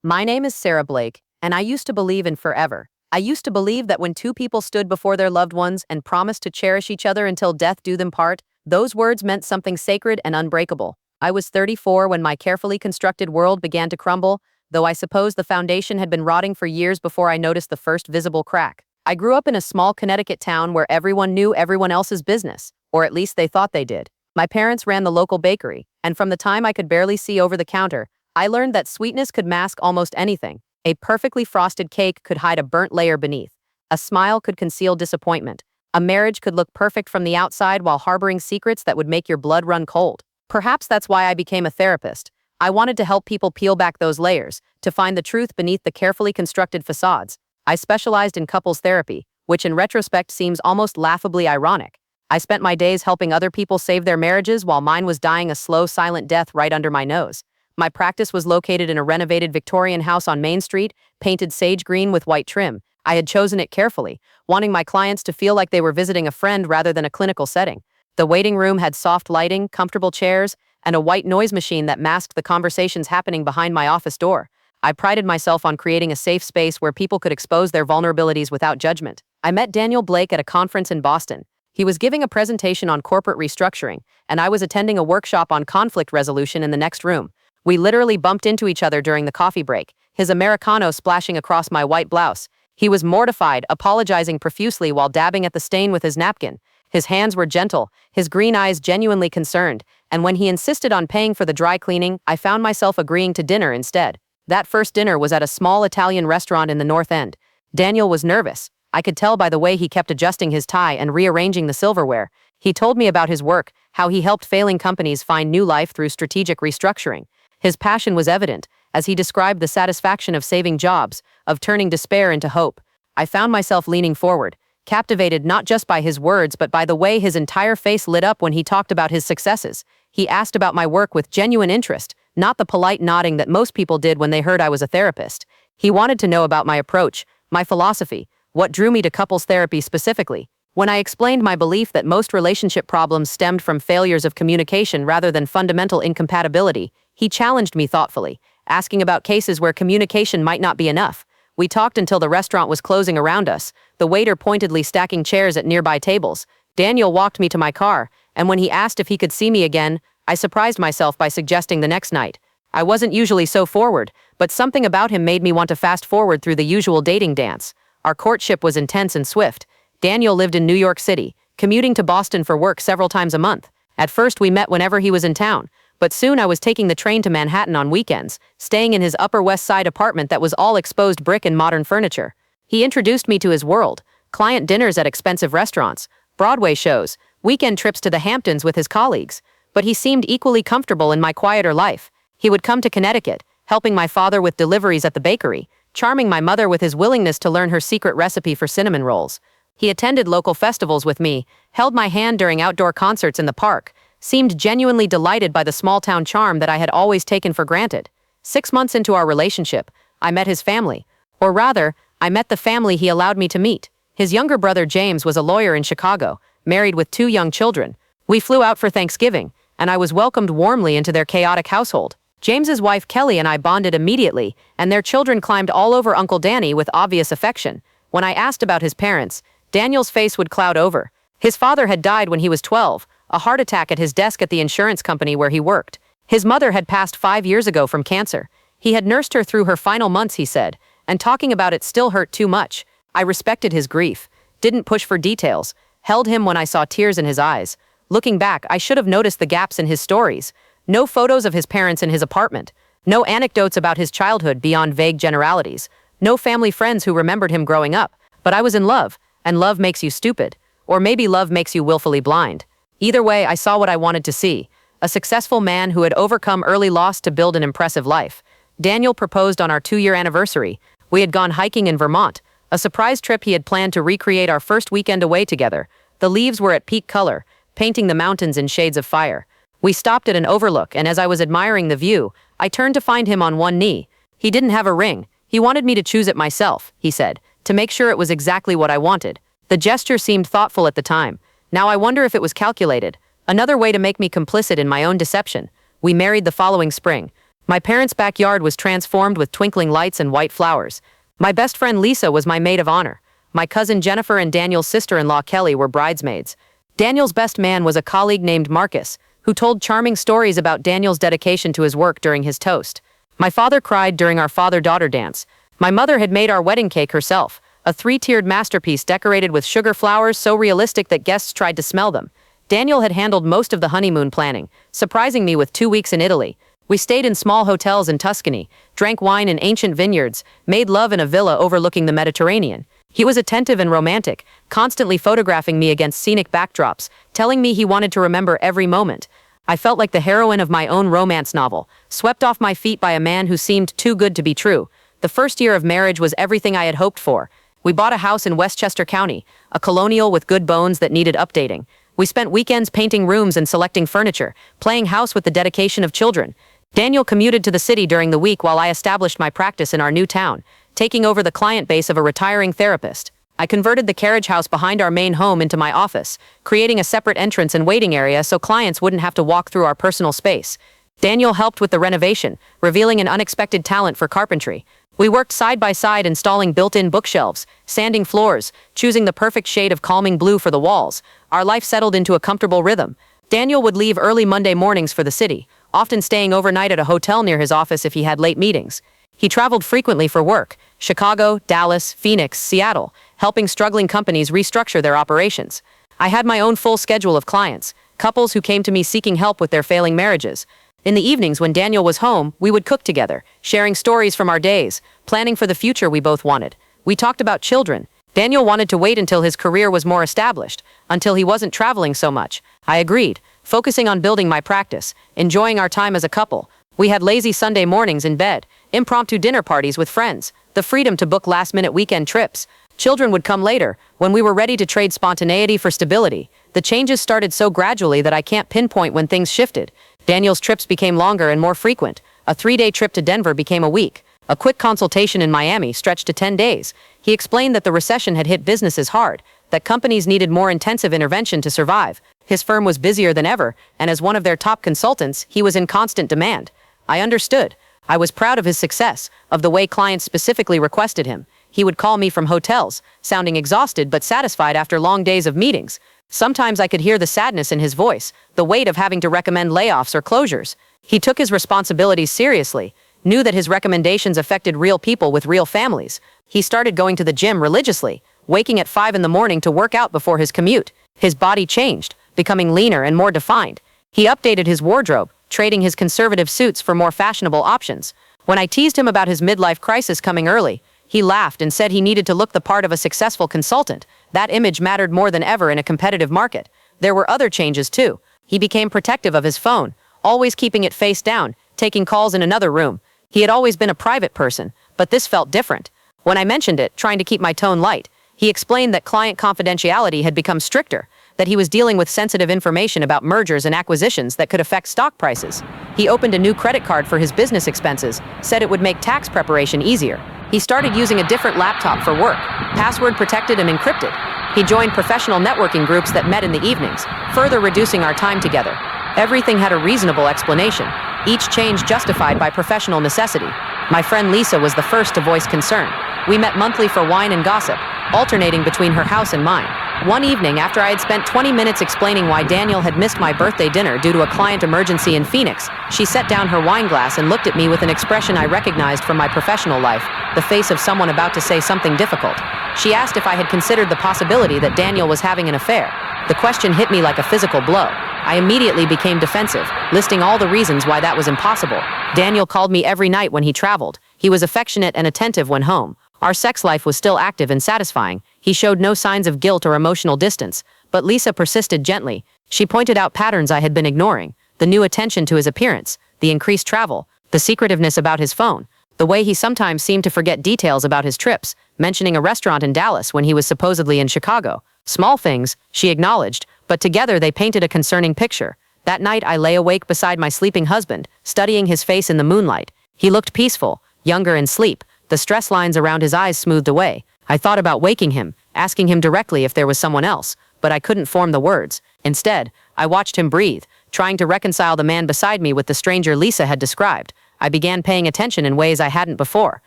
My name is Sarah Blake, and I used to believe in forever. I used to believe that when two people stood before their loved ones and promised to cherish each other until death do them part, those words meant something sacred and unbreakable. I was 34 when my carefully constructed world began to crumble, though I suppose the foundation had been rotting for years before I noticed the first visible crack. I grew up in a small Connecticut town where everyone knew everyone else's business, or at least they thought they did. My parents ran the local bakery, and from the time I could barely see over the counter, I learned that sweetness could mask almost anything. A perfectly frosted cake could hide a burnt layer beneath. A smile could conceal disappointment. A marriage could look perfect from the outside while harboring secrets that would make your blood run cold. Perhaps that's why I became a therapist. I wanted to help people peel back those layers, to find the truth beneath the carefully constructed facades. I specialized in couples therapy, which in retrospect seems almost laughably ironic. I spent my days helping other people save their marriages while mine was dying a slow, silent death right under my nose. My practice was located in a renovated Victorian house on Main Street, painted sage green with white trim. I had chosen it carefully, wanting my clients to feel like they were visiting a friend rather than a clinical setting. The waiting room had soft lighting, comfortable chairs, and a white noise machine that masked the conversations happening behind my office door. I prided myself on creating a safe space where people could expose their vulnerabilities without judgment. I met Daniel Blake at a conference in Boston. He was giving a presentation on corporate restructuring, and I was attending a workshop on conflict resolution in the next room. We literally bumped into each other during the coffee break, his Americano splashing across my white blouse. He was mortified, apologizing profusely while dabbing at the stain with his napkin. His hands were gentle, his green eyes genuinely concerned, and when he insisted on paying for the dry cleaning, I found myself agreeing to dinner instead. That first dinner was at a small Italian restaurant in the North End. Daniel was nervous. I could tell by the way he kept adjusting his tie and rearranging the silverware. He told me about his work, how he helped failing companies find new life through strategic restructuring. His passion was evident, as he described the satisfaction of saving jobs, of turning despair into hope. I found myself leaning forward, captivated not just by his words but by the way his entire face lit up when he talked about his successes. He asked about my work with genuine interest, not the polite nodding that most people did when they heard I was a therapist. He wanted to know about my approach, my philosophy, what drew me to couples therapy specifically. When I explained my belief that most relationship problems stemmed from failures of communication rather than fundamental incompatibility, he challenged me thoughtfully, asking about cases where communication might not be enough. We talked until the restaurant was closing around us, the waiter pointedly stacking chairs at nearby tables. Daniel walked me to my car, and when he asked if he could see me again, I surprised myself by suggesting the next night. I wasn't usually so forward, but something about him made me want to fast forward through the usual dating dance. Our courtship was intense and swift. Daniel lived in New York City, commuting to Boston for work several times a month. At first we met whenever he was in town, but soon I was taking the train to Manhattan on weekends, staying in his Upper West Side apartment that was all exposed brick and modern furniture. He introduced me to his world, client dinners at expensive restaurants, Broadway shows, weekend trips to the Hamptons with his colleagues. But he seemed equally comfortable in my quieter life. He would come to Connecticut, helping my father with deliveries at the bakery, charming my mother with his willingness to learn her secret recipe for cinnamon rolls. He attended local festivals with me, held my hand during outdoor concerts in the park, seemed genuinely delighted by the small-town charm that I had always taken for granted. 6 months into our relationship, I met his family. Or rather, I met the family he allowed me to meet. His younger brother James was a lawyer in Chicago, married with 2 young children. We flew out for Thanksgiving, and I was welcomed warmly into their chaotic household. James's wife Kelly and I bonded immediately, and their children climbed all over Uncle Danny with obvious affection. When I asked about his parents, Daniel's face would cloud over. His father had died when he was 12, a heart attack at his desk at the insurance company where he worked. His mother had passed 5 years ago from cancer. He had nursed her through her final months, he said, and talking about it still hurt too much. I respected his grief, didn't push for details, held him when I saw tears in his eyes. Looking back, I should have noticed the gaps in his stories. No photos of his parents in his apartment. No anecdotes about his childhood beyond vague generalities. No family friends who remembered him growing up. But I was in love, and love makes you stupid. Or maybe love makes you willfully blind. Either way, I saw what I wanted to see. A successful man who had overcome early loss to build an impressive life. Daniel proposed on our 2-year anniversary. We had gone hiking in Vermont, a surprise trip he had planned to recreate our first weekend away together. The leaves were at peak color, painting the mountains in shades of fire. We stopped at an overlook, and as I was admiring the view, I turned to find him on one knee. He didn't have a ring. He wanted me to choose it myself, he said, to make sure it was exactly what I wanted. The gesture seemed thoughtful at the time. Now I wonder if it was calculated. Another way to make me complicit in my own deception. We married the following spring. My parents' backyard was transformed with twinkling lights and white flowers. My best friend Lisa was my maid of honor. My cousin Jennifer and Daniel's sister-in-law Kelly were bridesmaids. Daniel's best man was a colleague named Marcus, who told charming stories about Daniel's dedication to his work during his toast. My father cried during our father-daughter dance. My mother had made our wedding cake herself, a three-tiered masterpiece decorated with sugar flowers so realistic that guests tried to smell them. Daniel had handled most of the honeymoon planning, surprising me with 2 weeks in Italy. We stayed in small hotels in Tuscany, drank wine in ancient vineyards, made love in a villa overlooking the Mediterranean. He was attentive and romantic, constantly photographing me against scenic backdrops, telling me he wanted to remember every moment. I felt like the heroine of my own romance novel, swept off my feet by a man who seemed too good to be true. The first year of marriage was everything I had hoped for. We bought a house in Westchester County, a colonial with good bones that needed updating. We spent weekends painting rooms and selecting furniture, playing house with the dedication of children. Daniel commuted to the city during the week while I established my practice in our new town, taking over the client base of a retiring therapist. I converted the carriage house behind our main home into my office, creating a separate entrance and waiting area so clients wouldn't have to walk through our personal space. Daniel helped with the renovation, revealing an unexpected talent for carpentry. We worked side by side installing built-in bookshelves, sanding floors, choosing the perfect shade of calming blue for the walls. Our life settled into a comfortable rhythm. Daniel would leave early Monday mornings for the city, often staying overnight at a hotel near his office if he had late meetings. He traveled frequently for work: Chicago, Dallas, Phoenix, Seattle, helping struggling companies restructure their operations. I had my own full schedule of clients, couples who came to me seeking help with their failing marriages. In the evenings when Daniel was home, we would cook together, sharing stories from our days, planning for the future we both wanted. We talked about children. Daniel wanted to wait until his career was more established, until he wasn't traveling so much. I agreed, focusing on building my practice, enjoying our time as a couple. We had lazy Sunday mornings in bed, impromptu dinner parties with friends, the freedom to book last-minute weekend trips. Children would come later, when we were ready to trade spontaneity for stability. The changes started so gradually that I can't pinpoint when things shifted. Daniel's trips became longer and more frequent. A 3-day trip to Denver became a week. A quick consultation in Miami stretched to 10 days. He explained that the recession had hit businesses hard, that companies needed more intensive intervention to survive. His firm was busier than ever, and as one of their top consultants, he was in constant demand. I understood. I was proud of his success, of the way clients specifically requested him. He would call me from hotels, sounding exhausted but satisfied after long days of meetings. Sometimes I could hear the sadness in his voice, the weight of having to recommend layoffs or closures. He took his responsibilities seriously, knew that his recommendations affected real people with real families. He started going to the gym religiously, waking at 5 in the morning to work out before his commute. His body changed, becoming leaner and more defined. He updated his wardrobe, trading his conservative suits for more fashionable options. When I teased him about his midlife crisis coming early, he laughed and said he needed to look the part of a successful consultant. That image mattered more than ever in a competitive market. There were other changes too. He became protective of his phone, always keeping it face down, taking calls in another room. He had always been a private person, but this felt different. When I mentioned it, trying to keep my tone light, he explained that client confidentiality had become stricter, that he was dealing with sensitive information about mergers and acquisitions that could affect stock prices. He opened a new credit card for his business expenses, said it would make tax preparation easier. He started using a different laptop for work, password protected and encrypted. He joined professional networking groups that met in the evenings, further reducing our time together. Everything had a reasonable explanation, each change justified by professional necessity. My friend Lisa was the first to voice concern. We met monthly for wine and gossip, alternating between her house and mine. One evening, after I had spent 20 minutes explaining why Daniel had missed my birthday dinner due to a client emergency in Phoenix, she set down her wine glass and looked at me with an expression I recognized from my professional life, the face of someone about to say something difficult. She asked if I had considered the possibility that Daniel was having an affair. The question hit me like a physical blow. I immediately became defensive, listing all the reasons why that was impossible. Daniel called me every night when he traveled. He was affectionate and attentive when home. Our sex life was still active and satisfying. He showed no signs of guilt or emotional distance, but Lisa persisted gently. She pointed out patterns I had been ignoring: the new attention to his appearance, the increased travel, the secretiveness about his phone, the way he sometimes seemed to forget details about his trips, mentioning a restaurant in Dallas when he was supposedly in Chicago. Small things, she acknowledged, but together they painted a concerning picture. That night I lay awake beside my sleeping husband, studying his face in the moonlight. He looked peaceful, younger in sleep, the stress lines around his eyes smoothed away. I thought about waking him, asking him directly if there was someone else, but I couldn't form the words. Instead, I watched him breathe, trying to reconcile the man beside me with the stranger Lisa had described. I began paying attention in ways I hadn't before.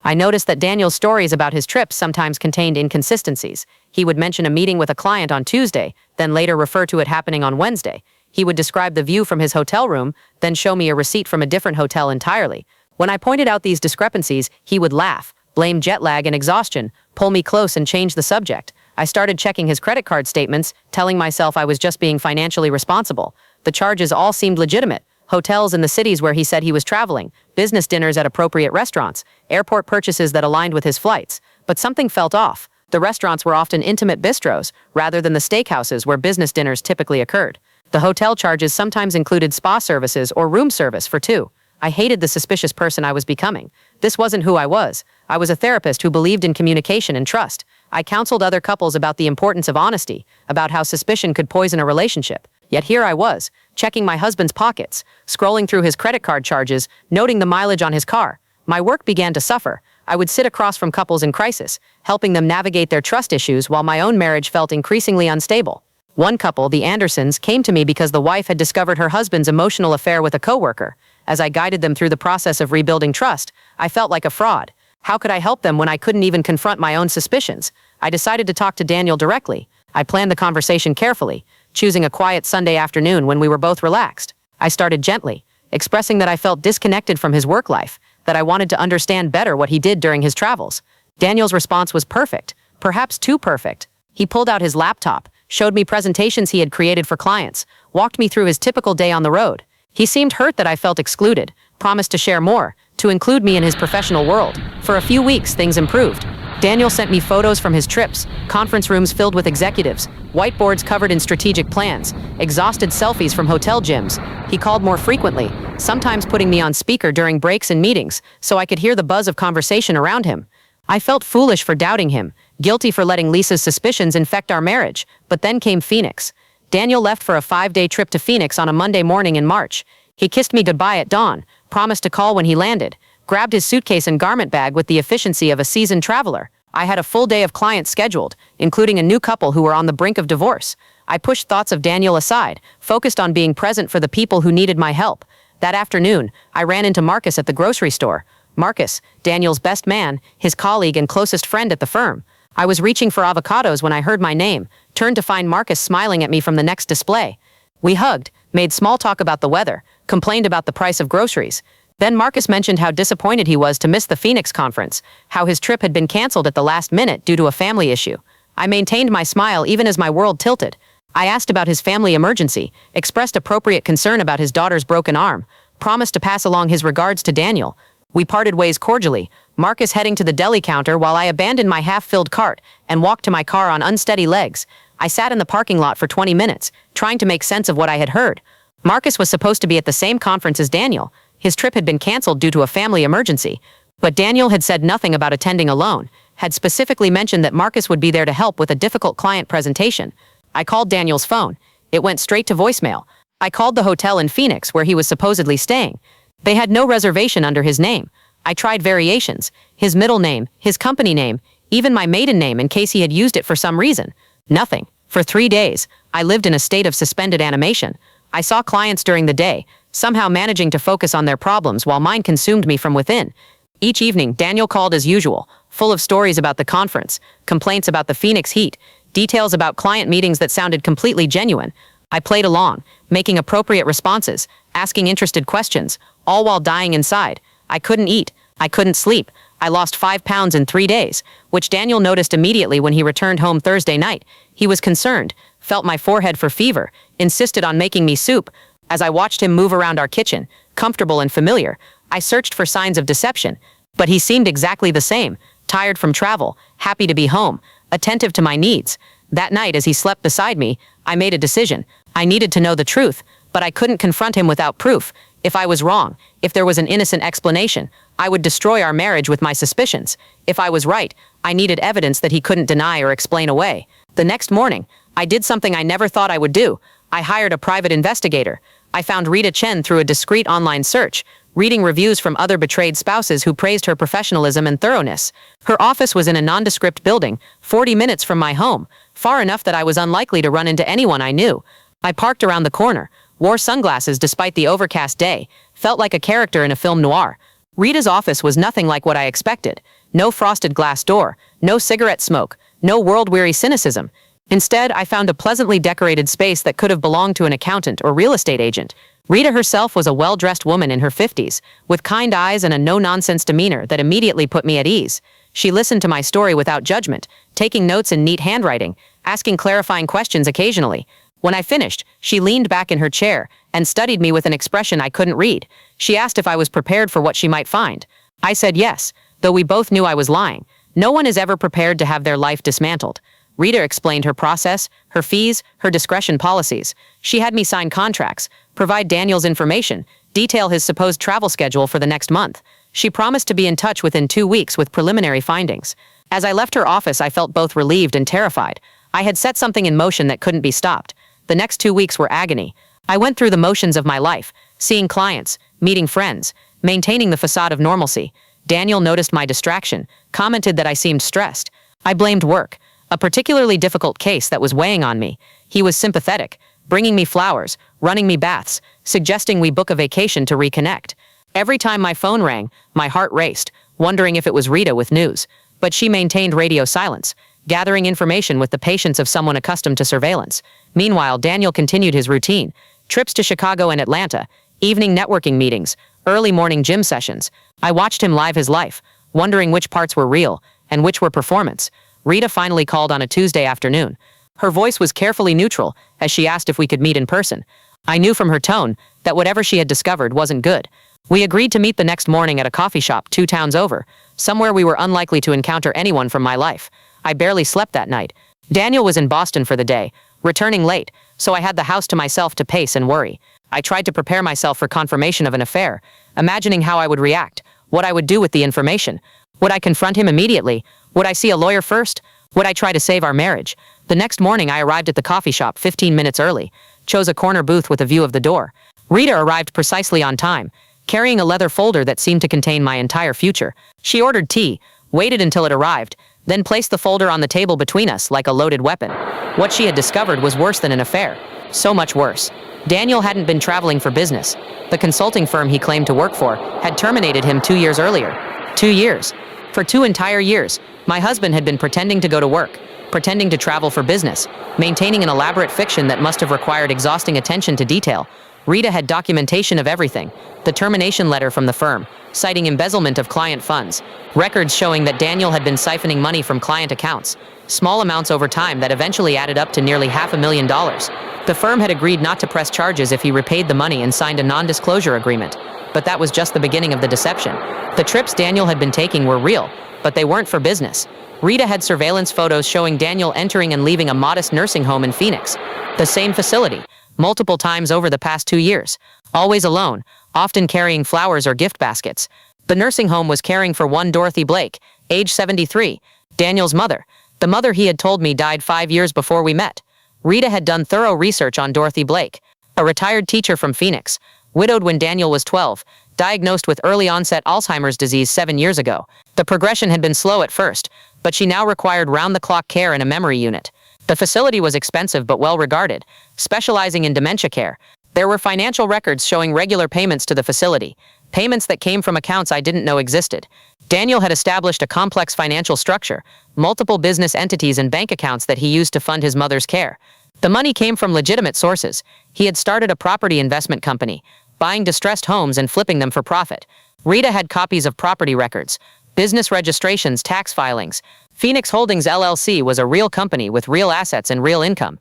I noticed that Daniel's stories about his trips sometimes contained inconsistencies. He would mention a meeting with a client on Tuesday, then later refer to it happening on Wednesday. He would describe the view from his hotel room, then show me a receipt from a different hotel entirely. When I pointed out these discrepancies, he would laugh, blame jet lag and exhaustion, pull me close and change the subject. I started checking his credit card statements, telling myself I was just being financially responsible. The charges all seemed legitimate. Hotels in the cities where he said he was traveling, business dinners at appropriate restaurants, airport purchases that aligned with his flights. But something felt off. The restaurants were often intimate bistros, rather than the steakhouses where business dinners typically occurred. The hotel charges sometimes included spa services or room service for two. I hated the suspicious person I was becoming. This wasn't who I was. I was a therapist who believed in communication and trust. I counseled other couples about the importance of honesty, about how suspicion could poison a relationship. Yet here I was, checking my husband's pockets, scrolling through his credit card charges, noting the mileage on his car. My work began to suffer. I would sit across from couples in crisis, helping them navigate their trust issues while my own marriage felt increasingly unstable. One couple, the Andersons, came to me because the wife had discovered her husband's emotional affair with a coworker. As I guided them through the process of rebuilding trust, I felt like a fraud. How could I help them when I couldn't even confront my own suspicions? I decided to talk to Daniel directly. I planned the conversation carefully, choosing a quiet Sunday afternoon when we were both relaxed. I started gently, expressing that I felt disconnected from his work life, that I wanted to understand better what he did during his travels. Daniel's response was perfect, perhaps too perfect. He pulled out his laptop, showed me presentations he had created for clients, walked me through his typical day on the road. He seemed hurt that I felt excluded, promised to share more, to include me in his professional world. For a few weeks, things improved. Daniel sent me photos from his trips, conference rooms filled with executives, whiteboards covered in strategic plans, exhausted selfies from hotel gyms. He called more frequently, sometimes putting me on speaker during breaks and meetings, so I could hear the buzz of conversation around him. I felt foolish for doubting him, guilty for letting Lisa's suspicions infect our marriage. But then came Phoenix. Daniel left for a 5-day trip to Phoenix on a Monday morning in March. He kissed me goodbye at dawn, promised to call when he landed, grabbed his suitcase and garment bag with the efficiency of a seasoned traveler. I had a full day of clients scheduled, including a new couple who were on the brink of divorce. I pushed thoughts of Daniel aside, focused on being present for the people who needed my help. That afternoon, I ran into Marcus at the grocery store. Marcus, Daniel's best man, his colleague and closest friend at the firm. I was reaching for avocados when I heard my name, turned to find Marcus smiling at me from the next display. We hugged, made small talk about the weather, complained about the price of groceries. Then Marcus mentioned how disappointed he was to miss the Phoenix conference, how his trip had been canceled at the last minute due to a family issue. I maintained my smile even as my world tilted. I asked about his family emergency, expressed appropriate concern about his daughter's broken arm, promised to pass along his regards to Daniel. We parted ways cordially, Marcus heading to the deli counter while I abandoned my half-filled cart and walked to my car on unsteady legs. I sat in the parking lot for 20 minutes, trying to make sense of what I had heard. Marcus was supposed to be at the same conference as Daniel. His trip had been canceled due to a family emergency. But Daniel had said nothing about attending alone, had specifically mentioned that Marcus would be there to help with a difficult client presentation. I called Daniel's phone. It went straight to voicemail. I called the hotel in Phoenix where he was supposedly staying. They had no reservation under his name. I tried variations, his middle name, his company name, even my maiden name in case he had used it for some reason. Nothing. For 3 days, I lived in a state of suspended animation. I saw clients during the day, somehow managing to focus on their problems while mine consumed me from within. Each evening, Daniel called as usual, full of stories about the conference, complaints about the Phoenix heat, details about client meetings that sounded completely genuine. I played along, making appropriate responses, asking interested questions, all while dying inside. I couldn't eat. I couldn't sleep. I lost 5 pounds in 3 days, which Daniel noticed immediately when he returned home Thursday night. He was concerned, felt my forehead for fever, insisted on making me soup. As I watched him move around our kitchen, comfortable and familiar, I searched for signs of deception. But he seemed exactly the same, tired from travel, happy to be home, attentive to my needs. That night, as he slept beside me, I made a decision. I needed to know the truth, but I couldn't confront him without proof. If I was wrong, if there was an innocent explanation, I would destroy our marriage with my suspicions. If I was right, I needed evidence that he couldn't deny or explain away. The next morning, I did something I never thought I would do. I hired a private investigator. I found Rita Chen through a discreet online search, reading reviews from other betrayed spouses who praised her professionalism and thoroughness. Her office was in a nondescript building, 40 minutes from my home, far enough that I was unlikely to run into anyone I knew. I parked around the corner, wore sunglasses despite the overcast day, felt like a character in a film noir. Rita's office was nothing like what I expected. No frosted glass door, no cigarette smoke, no world-weary cynicism. Instead, I found a pleasantly decorated space that could have belonged to an accountant or real estate agent. Rita herself was a well-dressed woman in her 50s, with kind eyes and a no-nonsense demeanor that immediately put me at ease. She listened to my story without judgment, taking notes in neat handwriting, asking clarifying questions occasionally. When I finished, she leaned back in her chair and studied me with an expression I couldn't read. She asked if I was prepared for what she might find. I said yes, though we both knew I was lying. No one is ever prepared to have their life dismantled. Rita explained her process, her fees, her discretion policies. She had me sign contracts, provide Daniel's information, detail his supposed travel schedule for the next month. She promised to be in touch within 2 weeks with preliminary findings. As I left her office, I felt both relieved and terrified. I had set something in motion that couldn't be stopped. The next 2 weeks were agony. I went through the motions of my life, seeing clients, meeting friends, maintaining the facade of normalcy. Daniel noticed my distraction, commented that I seemed stressed. I blamed work, a particularly difficult case that was weighing on me. He was sympathetic, bringing me flowers, running me baths, suggesting we book a vacation to reconnect. Every time my phone rang, my heart raced, wondering if it was Rita with news. But she maintained radio silence, gathering information with the patience of someone accustomed to surveillance. Meanwhile, Daniel continued his routine: trips to Chicago and Atlanta, evening networking meetings, early morning gym sessions. I watched him live his life, wondering which parts were real and which were performance. Rita finally called on a Tuesday afternoon. Her voice was carefully neutral as she asked if we could meet in person. I knew from her tone that whatever she had discovered wasn't good. We agreed to meet the next morning at a coffee shop 2 towns over, somewhere we were unlikely to encounter anyone from my life. I barely slept that night. Daniel was in Boston for the day, returning late, so I had the house to myself to pace and worry. I tried to prepare myself for confirmation of an affair, imagining how I would react, what I would do with the information. Would I confront him immediately? Would I see a lawyer first? Would I try to save our marriage? The next morning, I arrived at the coffee shop 15 minutes early, chose a corner booth with a view of the door. Rita arrived precisely on time, carrying a leather folder that seemed to contain my entire future. She ordered tea, waited until it arrived, then placed the folder on the table between us like a loaded weapon. What she had discovered was worse than an affair. So much worse. Daniel hadn't been traveling for business. The consulting firm he claimed to work for had terminated him 2 years earlier. 2 years. For 2 entire years, my husband had been pretending to go to work, pretending to travel for business, maintaining an elaborate fiction that must have required exhausting attention to detail. Rita had documentation of everything: the termination letter from the firm, citing embezzlement of client funds, records showing that Daniel had been siphoning money from client accounts, small amounts over time that eventually added up to nearly $500,000. The firm had agreed not to press charges if he repaid the money and signed a non-disclosure agreement. But that was just the beginning of the deception. The trips Daniel had been taking were real, but they weren't for business. Rita had surveillance photos showing Daniel entering and leaving a modest nursing home in Phoenix. The same facility, multiple times over the past 2 years. Always alone, often carrying flowers or gift baskets. The nursing home was caring for one Dorothy Blake, age 73, Daniel's mother. The mother he had told me died 5 years before we met. Rita had done thorough research on Dorothy Blake, a retired teacher from Phoenix, widowed when Daniel was 12, diagnosed with early-onset Alzheimer's disease 7 years ago. The progression had been slow at first, but she now required round-the-clock care in a memory unit. The facility was expensive but well-regarded, specializing in dementia care. There were financial records showing regular payments to the facility, payments that came from accounts I didn't know existed. Daniel had established a complex financial structure, multiple business entities and bank accounts that he used to fund his mother's care. The money came from legitimate sources. He had started a property investment company, buying distressed homes and flipping them for profit. Rita had copies of property records, business registrations, tax filings. Phoenix Holdings LLC was a real company with real assets and real income.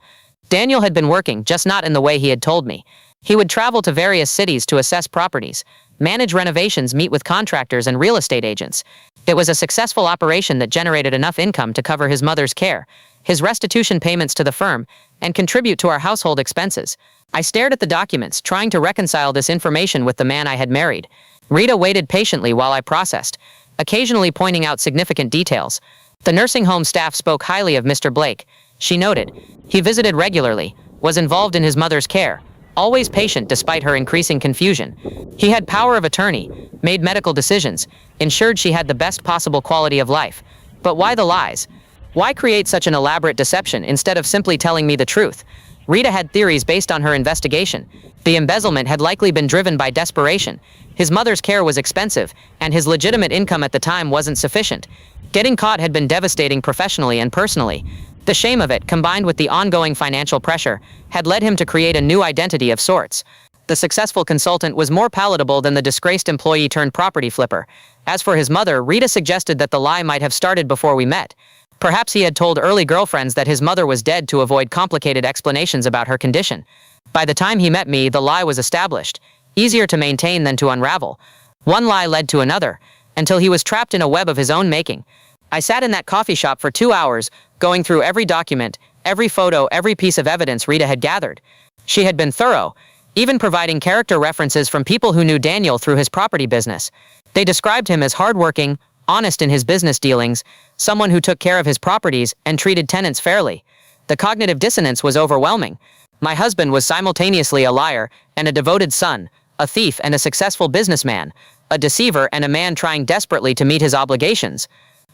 Daniel had been working, just not in the way he had told me. He would travel to various cities to assess properties, manage renovations, meet with contractors and real estate agents. It was a successful operation that generated enough income to cover his mother's care, his restitution payments to the firm, and contribute to our household expenses. I stared at the documents, trying to reconcile this information with the man I had married. Rita waited patiently while I processed, occasionally pointing out significant details. The nursing home staff spoke highly of Mr. Blake. She noted, he visited regularly, was involved in his mother's care, always patient despite her increasing confusion. He had power of attorney, made medical decisions, ensured she had the best possible quality of life. But why the lies? Why create such an elaborate deception instead of simply telling me the truth? Rita had theories based on her investigation. The embezzlement had likely been driven by desperation. His mother's care was expensive, and his legitimate income at the time wasn't sufficient. Getting caught had been devastating professionally and personally. The shame of it, combined with the ongoing financial pressure, had led him to create a new identity of sorts. The successful consultant was more palatable than the disgraced employee turned property flipper. As for his mother, Rita suggested that the lie might have started before we met. Perhaps he had told early girlfriends that his mother was dead to avoid complicated explanations about her condition. By the time he met me, the lie was established, easier to maintain than to unravel. One lie led to another, until he was trapped in a web of his own making. I sat in that coffee shop for 2 hours, going through every document, every photo, every piece of evidence Rita had gathered. She had been thorough, even providing character references from people who knew Daniel through his property business. They described him as hardworking, honest in his business dealings, someone who took care of his properties and treated tenants fairly. The cognitive dissonance was overwhelming. My husband was simultaneously a liar and a devoted son, a thief and a successful businessman, a deceiver and a man trying desperately to meet his obligations.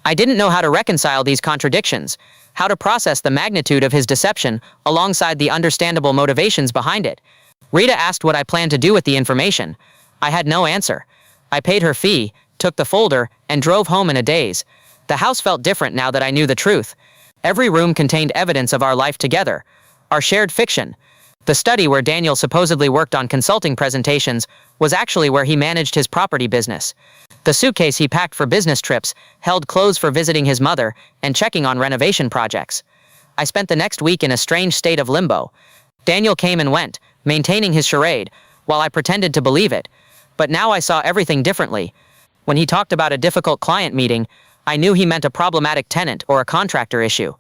I didn't know how to reconcile these contradictions, how to process the magnitude of his deception alongside the understandable motivations behind it. Rita asked what I planned to do with the information. I had no answer. I paid her fee, took the folder, and drove home in a daze. The house felt different now that I knew the truth. Every room contained evidence of our life together, our shared fiction. The study where Daniel supposedly worked on consulting presentations was actually where he managed his property business. The suitcase he packed for business trips held clothes for visiting his mother and checking on renovation projects. I spent the next week in a strange state of limbo. Daniel came and went, maintaining his charade, while I pretended to believe it. But now I saw everything differently. When he talked about a difficult client meeting, I knew he meant a problematic tenant or a contractor issue.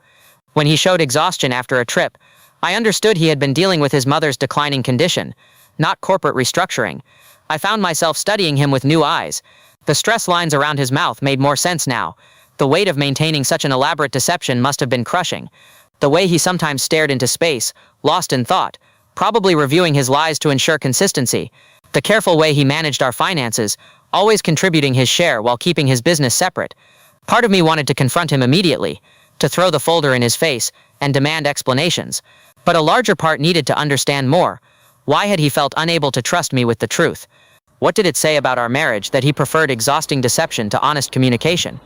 When he showed exhaustion after a trip, I understood he had been dealing with his mother's declining condition, not corporate restructuring. I found myself studying him with new eyes. The stress lines around his mouth made more sense now. The weight of maintaining such an elaborate deception must have been crushing. The way he sometimes stared into space, lost in thought, probably reviewing his lies to ensure consistency. The careful way he managed our finances, always contributing his share while keeping his business separate. Part of me wanted to confront him immediately, to throw the folder in his face and demand explanations. But a larger part needed to understand more. Why had he felt unable to trust me with the truth? What did it say about our marriage that he preferred exhausting deception to honest communication?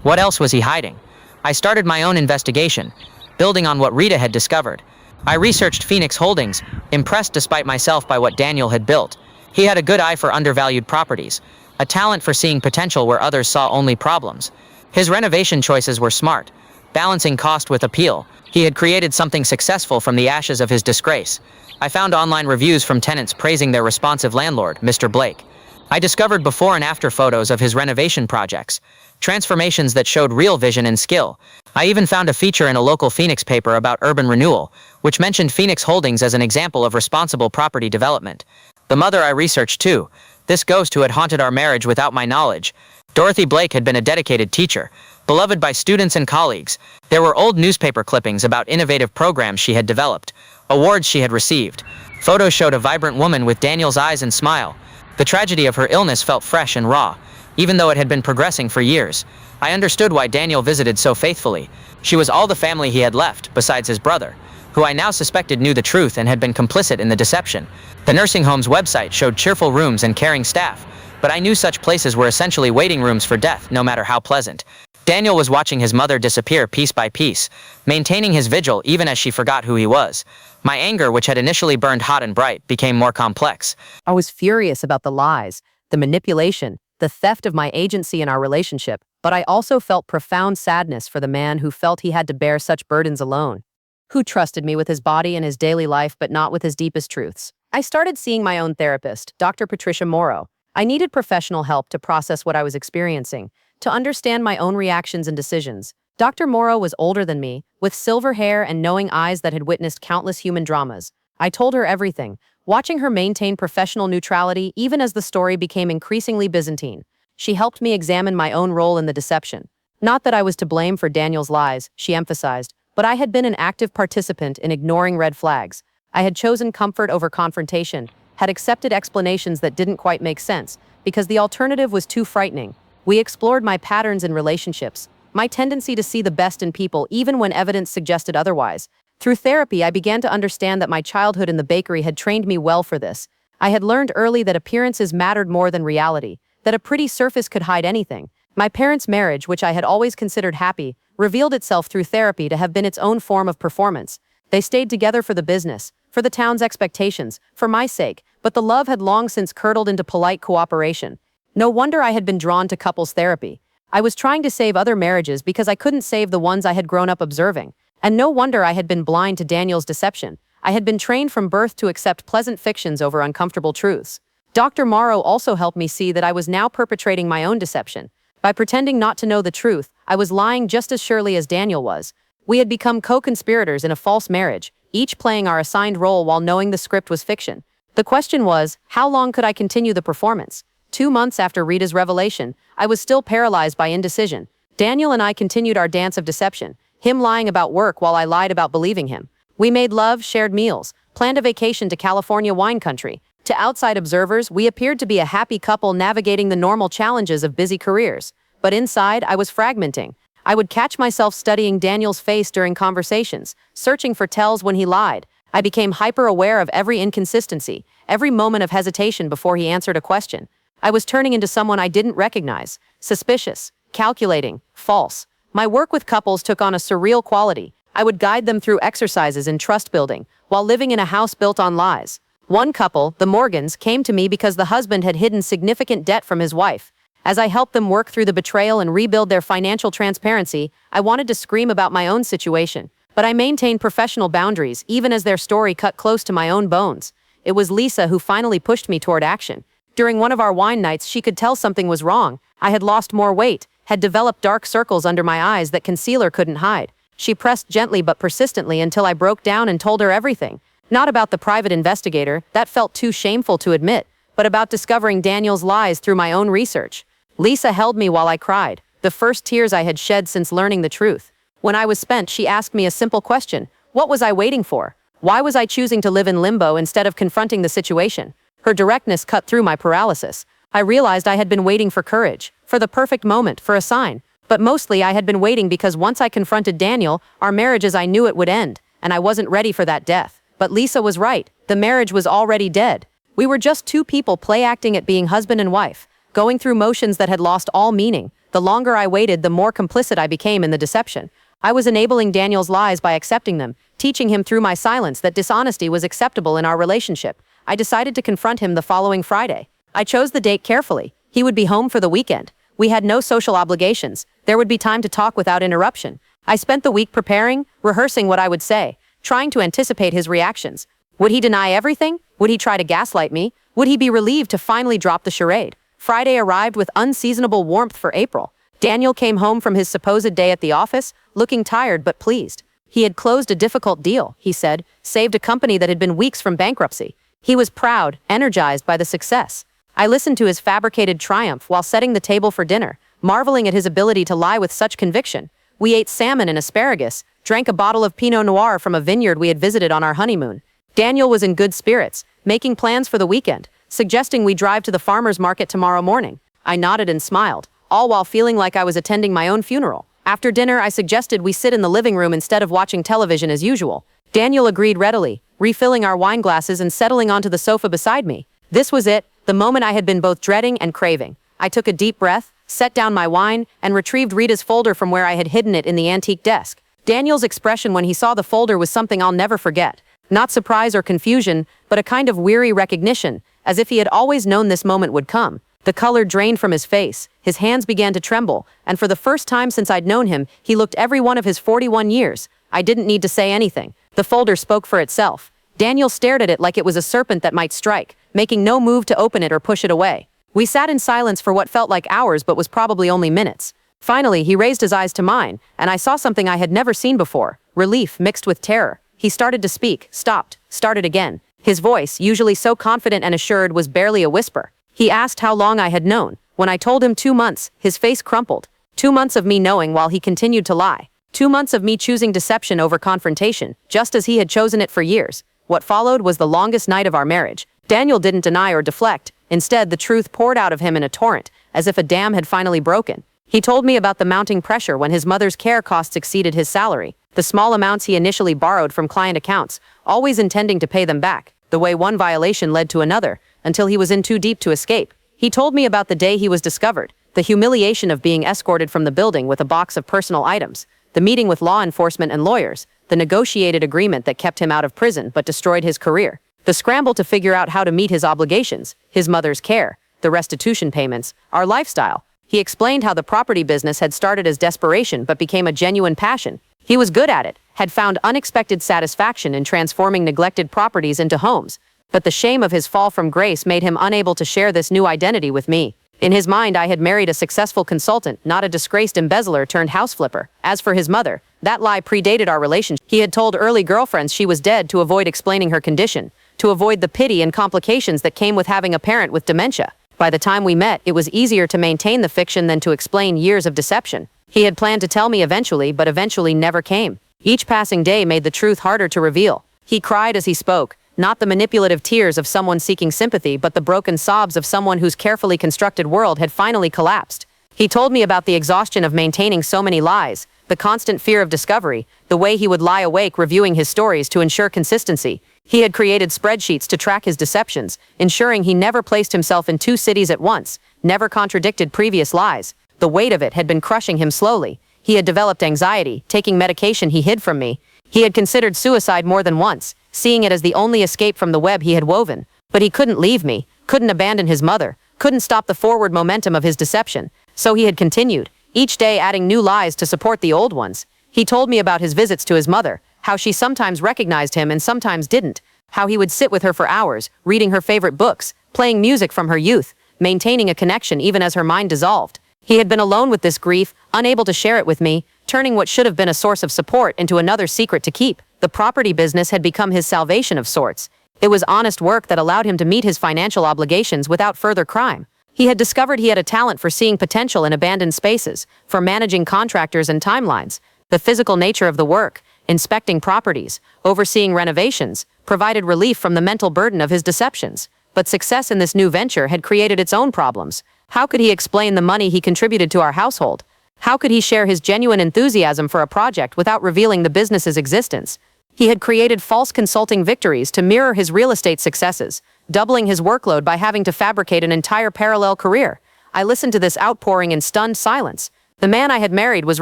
What else was he hiding? I started my own investigation, building on what Rita had discovered. I researched Phoenix Holdings, impressed despite myself by what Daniel had built. He had a good eye for undervalued properties, a talent for seeing potential where others saw only problems. His renovation choices were smart, balancing cost with appeal. He had created something successful from the ashes of his disgrace. I found online reviews from tenants praising their responsive landlord, Mr. Blake. I discovered before and after photos of his renovation projects, transformations that showed real vision and skill. I even found a feature in a local Phoenix paper about urban renewal, which mentioned Phoenix Holdings as an example of responsible property development. The mother I researched too, this ghost who had haunted our marriage without my knowledge. Dorothy Blake had been a dedicated teacher, beloved by students and colleagues. There were old newspaper clippings about innovative programs she had developed, awards she had received. Photos showed a vibrant woman with Daniel's eyes and smile. The tragedy of her illness felt fresh and raw, even though it had been progressing for years. I understood why Daniel visited so faithfully. She was all the family he had left, besides his brother, who I now suspected knew the truth and had been complicit in the deception. The nursing home's website showed cheerful rooms and caring staff, but I knew such places were essentially waiting rooms for death, no matter how pleasant. Daniel was watching his mother disappear piece by piece, maintaining his vigil even as she forgot who he was. My anger, which had initially burned hot and bright, became more complex. I was furious about the lies, the manipulation, the theft of my agency in our relationship, but I also felt profound sadness for the man who felt he had to bear such burdens alone, who trusted me with his body and his daily life but not with his deepest truths. I started seeing my own therapist, Dr. Patricia Morrow. I needed professional help to process what I was experiencing, to understand my own reactions and decisions. Dr. Morrow was older than me, with silver hair and knowing eyes that had witnessed countless human dramas. I told her everything, watching her maintain professional neutrality even as the story became increasingly Byzantine. She helped me examine my own role in the deception. Not that I was to blame for Daniel's lies, she emphasized, but I had been an active participant in ignoring red flags. I had chosen comfort over confrontation, had accepted explanations that didn't quite make sense, because the alternative was too frightening. We explored my patterns in relationships, my tendency to see the best in people even when evidence suggested otherwise. Through therapy, I began to understand that my childhood in the bakery had trained me well for this. I had learned early that appearances mattered more than reality, that a pretty surface could hide anything. My parents' marriage, which I had always considered happy, revealed itself through therapy to have been its own form of performance. They stayed together for the business, for the town's expectations, for my sake, but the love had long since curdled into polite cooperation. No wonder I had been drawn to couples therapy. I was trying to save other marriages because I couldn't save the ones I had grown up observing. And no wonder I had been blind to Daniel's deception. I had been trained from birth to accept pleasant fictions over uncomfortable truths. Dr. Morrow also helped me see that I was now perpetrating my own deception. By pretending not to know the truth, I was lying just as surely as Daniel was. We had become co-conspirators in a false marriage, each playing our assigned role while knowing the script was fiction. The question was, how long could I continue the performance? 2 months after Rita's revelation, I was still paralyzed by indecision. Daniel and I continued our dance of deception, him lying about work while I lied about believing him. We made love, shared meals, planned a vacation to California wine country. To outside observers, we appeared to be a happy couple navigating the normal challenges of busy careers. But inside, I was fragmenting. I would catch myself studying Daniel's face during conversations, searching for tells when he lied. I became hyper-aware of every inconsistency, every moment of hesitation before he answered a question. I was turning into someone I didn't recognize, suspicious, calculating, false. My work with couples took on a surreal quality. I would guide them through exercises in trust building, while living in a house built on lies. One couple, the Morgans, came to me because the husband had hidden significant debt from his wife. As I helped them work through the betrayal and rebuild their financial transparency, I wanted to scream about my own situation. But I maintained professional boundaries, even as their story cut close to my own bones. It was Lisa who finally pushed me toward action. During one of our wine nights, she could tell something was wrong. I had lost more weight, had developed dark circles under my eyes that concealer couldn't hide. She pressed gently but persistently until I broke down and told her everything. Not about the private investigator, that felt too shameful to admit, but about discovering Daniel's lies through my own research. Lisa held me while I cried, the first tears I had shed since learning the truth. When I was spent, she asked me a simple question. What was I waiting for? Why was I choosing to live in limbo instead of confronting the situation? Her directness cut through my paralysis. I realized I had been waiting for courage, for the perfect moment, for a sign. But mostly I had been waiting because once I confronted Daniel, our marriage as I knew it would end, and I wasn't ready for that death. But Lisa was right. The marriage was already dead. We were just two people play-acting at being husband and wife, going through motions that had lost all meaning. The longer I waited, the more complicit I became in the deception. I was enabling Daniel's lies by accepting them, teaching him through my silence that dishonesty was acceptable in our relationship. I decided to confront him the following Friday. I chose the date carefully. He would be home for the weekend. We had no social obligations. There would be time to talk without interruption. I spent the week preparing, rehearsing what I would say, trying to anticipate his reactions. Would he deny everything? Would he try to gaslight me? Would he be relieved to finally drop the charade? Friday arrived with unseasonable warmth for April. Daniel came home from his supposed day at the office, looking tired but pleased. He had closed a difficult deal, he said, saved a company that had been weeks from bankruptcy. He was proud, energized by the success. I listened to his fabricated triumph while setting the table for dinner, marveling at his ability to lie with such conviction. We ate salmon and asparagus, drank a bottle of Pinot Noir from a vineyard we had visited on our honeymoon. Daniel was in good spirits, making plans for the weekend, suggesting we drive to the farmer's market tomorrow morning. I nodded and smiled, all while feeling like I was attending my own funeral. After dinner, I suggested we sit in the living room instead of watching television as usual. Daniel agreed readily, refilling our wine glasses and settling onto the sofa beside me. This was it, the moment I had been both dreading and craving. I took a deep breath, set down my wine, and retrieved Rita's folder from where I had hidden it in the antique desk. Daniel's expression when he saw the folder was something I'll never forget. Not surprise or confusion, but a kind of weary recognition, as if he had always known this moment would come. The color drained from his face, his hands began to tremble, and for the first time since I'd known him, he looked every one of his 41 years. I didn't need to say anything. The folder spoke for itself. Daniel stared at it like it was a serpent that might strike, making no move to open it or push it away. We sat in silence for what felt like hours but was probably only minutes. Finally, he raised his eyes to mine, and I saw something I had never seen before, relief mixed with terror. He started to speak, stopped, started again. His voice, usually so confident and assured, was barely a whisper. He asked how long I had known. When I told him 2 months, his face crumpled. 2 months of me knowing while he continued to lie. 2 months of me choosing deception over confrontation, just as he had chosen it for years. What followed was the longest night of our marriage. Daniel didn't deny or deflect. Instead, the truth poured out of him in a torrent, as if a dam had finally broken. He told me about the mounting pressure when his mother's care costs exceeded his salary, The small amounts he initially borrowed from client accounts, always intending to pay them back, the way one violation led to another, until he was in too deep to escape. He told me about the day he was discovered, the humiliation of being escorted from the building with a box of personal items, the meeting with law enforcement and lawyers, the negotiated agreement that kept him out of prison but destroyed his career, the scramble to figure out how to meet his obligations, his mother's care, the restitution payments, our lifestyle. He explained how the property business had started as desperation but became a genuine passion. He was good at it, had found unexpected satisfaction in transforming neglected properties into homes, but the shame of his fall from grace made him unable to share this new identity with me. In his mind, I had married a successful consultant, not a disgraced embezzler turned house flipper. As for his mother, that lie predated our relationship. He had told early girlfriends she was dead to avoid explaining her condition, to avoid the pity and complications that came with having a parent with dementia. By the time we met, it was easier to maintain the fiction than to explain years of deception. He had planned to tell me eventually, but eventually never came. Each passing day made the truth harder to reveal. He cried as he spoke, not the manipulative tears of someone seeking sympathy, but the broken sobs of someone whose carefully constructed world had finally collapsed. He told me about the exhaustion of maintaining so many lies, the constant fear of discovery, the way he would lie awake reviewing his stories to ensure consistency. He had created spreadsheets to track his deceptions, ensuring he never placed himself in two cities at once, never contradicted previous lies. The weight of it had been crushing him slowly. He had developed anxiety, taking medication he hid from me. He had considered suicide more than once, seeing it as the only escape from the web he had woven. But he couldn't leave me, couldn't abandon his mother, couldn't stop the forward momentum of his deception. So he had continued, each day adding new lies to support the old ones. He told me about his visits to his mother, how she sometimes recognized him and sometimes didn't, how he would sit with her for hours, reading her favorite books, playing music from her youth, maintaining a connection even as her mind dissolved. He had been alone with this grief, unable to share it with me, turning what should have been a source of support into another secret to keep. The property business had become his salvation of sorts. It was honest work that allowed him to meet his financial obligations without further crime. He had discovered he had a talent for seeing potential in abandoned spaces, for managing contractors and timelines. The physical nature of the work, inspecting properties, overseeing renovations, provided relief from the mental burden of his deceptions. But success in this new venture had created its own problems. How could he explain the money he contributed to our household? How could he share his genuine enthusiasm for a project without revealing the business's existence? He had created false consulting victories to mirror his real estate successes, doubling his workload by having to fabricate an entire parallel career. I listened to this outpouring in stunned silence. The man I had married was